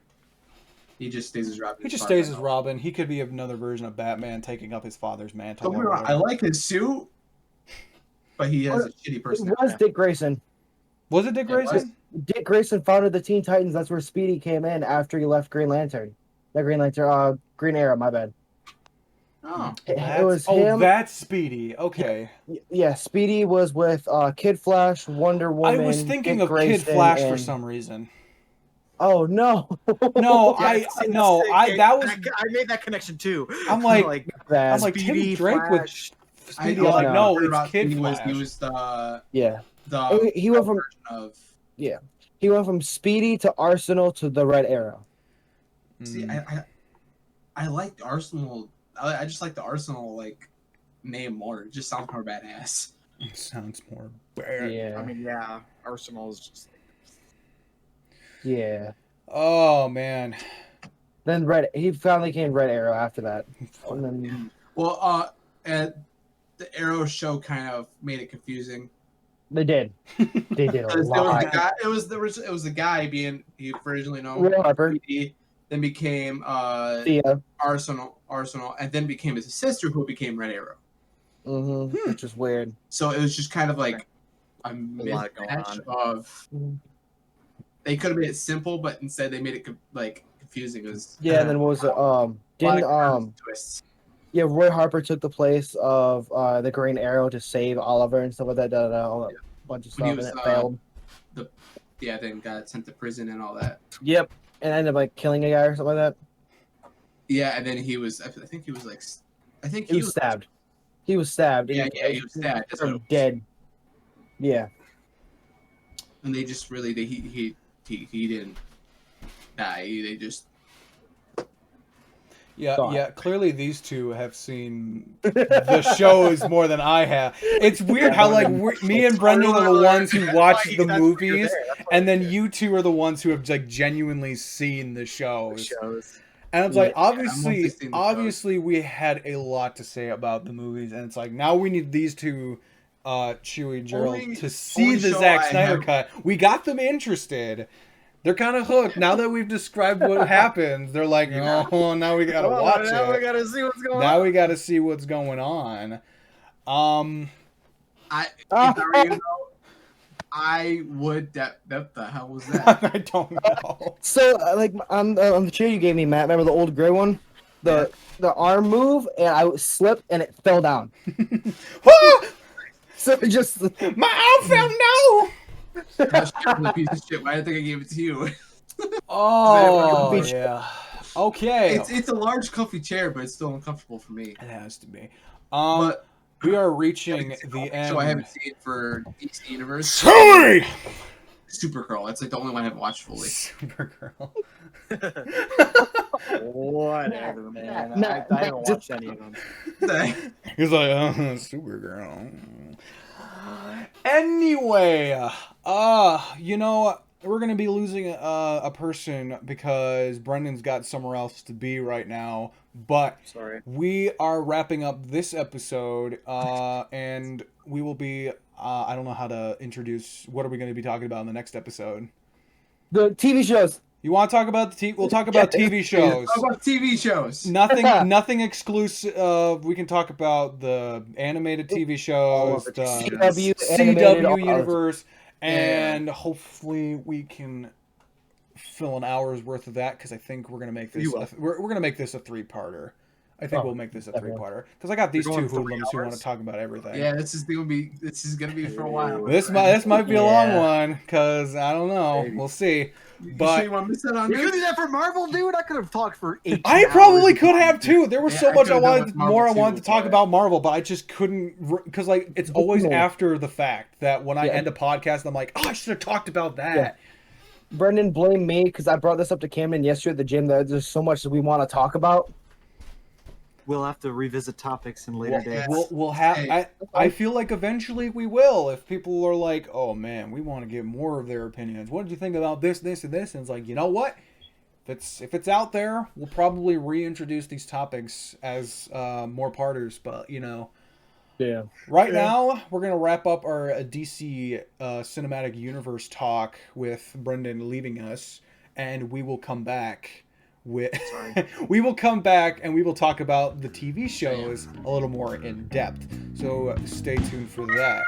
He just stays as Robin. He just stays as Robin. He could be another version of Batman taking up his father's mantle. Don't get me wrong, I like his suit, but he has a shitty It personality. was Dick Grayson. Was it Dick It was. Grayson? Dick Grayson founded the Teen Titans. That's where Speedy came in after he left Green Lantern. Not Green Lantern, Green Arrow, my bad. Oh, It was him. That's Speedy. Okay. Yeah, Speedy was with Kid Flash, Wonder Woman. I was thinking Dick of Grayson, Kid Flash for and- some reason. Oh no! No, Yeah, I made that connection too. I'm like- Bad. I'm like Speedy, Tim Drake Flash. with Speedy. I'm like, no, it's Kid Flash. He was the Yeah, he went from Speedy to Arsenal to the Red Arrow. See, I like the Arsenal. I just like the Arsenal name more. It just sounds more badass. It sounds more bad. Yeah, I mean, yeah, Arsenal is just. yeah. Oh man. Then he finally came Red Arrow after that. And then, Well, and the Arrow show kind of made it confusing. they did. They did a Because there was lot. the guy. It was the guy being he originally known. Roy Harper, PD, then became Thea, Arsenal, and then became his sister, who became Red Arrow. which is weird. So it was just kind of like a lot going mismatch on. of. They could have made it simple, but instead they made it confusing. It was Yeah, and then what was it? twists. Yeah, Roy Harper took the place of the Green Arrow to save Oliver and stuff like that. All that. bunch of When he stuff, was, and it failed. Then got sent to prison and all that. Yep, and ended up like killing a guy or something like that. Yeah, and then he was. I think he was like. I think He was stabbed. He was stabbed. Yeah, he was stabbed. That's what it was. Dead. Yeah. And they just really he didn't die. They just. Yeah. Clearly, these two have seen the shows more than I have. It's weird how like me and Brendan are the ones who watch the movies, and then you two are the ones who have like genuinely seen the shows. And it's like obviously we had a lot to say about the movies, and it's like now we need these two, Chewy and Gerald, to see the Zach Snyder cut. We got them interested. They're kind of hooked. Now that we've described what happens, they're like, oh, now we gotta watch it. Now we gotta see what's going on. Now we gotta see what's going on. If I were you, though, I would. What the hell was that? I don't know. So, like on the chair you gave me, Matt, remember the old gray one? The arm move, and I slipped, and it fell down. So it just my arm fell down. Gosh, you're a piece of shit. Why did I think I gave it to you? Oh yeah. Okay. It's a large, comfy chair, but it's still uncomfortable for me. It has to be. But we are reaching the end. So I haven't seen it for DC Universe. Sorry. Supergirl. That's like the only one I haven't watched fully. Supergirl. Whatever, man. I haven't watched any of them. He's like, Supergirl. Anyway, you know, we're gonna be losing a person because Brendan's got somewhere else to be right now. But sorry, we are wrapping up this episode, and we will be. I don't know how to introduce. What are we going to be talking about in the next episode? The TV shows. You want to talk about the TV? We'll talk about TV shows. Talk about TV shows. Nothing exclusive. We can talk about the animated TV shows, the CW universe, and hopefully we can fill an hour's worth of that because I think we're gonna make this. We're gonna make this a 3-parter. I think we'll make this a 3-parter because I got these two hoodlums who want to talk about everything. Yeah, this is gonna be for a while. This might be a long one because I don't know. Maybe. We'll see. But you want to miss out on we could do that for Marvel, dude. I could have talked for 8 I probably could have too. There was so much I wanted to talk about Marvel, but I just couldn't because like it's always after the fact that when I end a podcast, I'm like, oh, I should have talked about that. Yeah. Brendan, blame me because I brought this up to Camden yesterday at the gym. That there's so much that we want to talk about. We'll have to revisit topics in later days. We'll have. I feel like eventually we will. If people are like, "Oh man, we want to get more of their opinions. What did you think about this, this, and this?" And it's like, you know what? If it's out there, we'll probably reintroduce these topics as more parters. But you know, Right now, we're gonna wrap up our DC cinematic universe talk with Brendan leaving us, and we will come back. We will come back and we will talk about the TV shows a little more in depth. So stay tuned for that.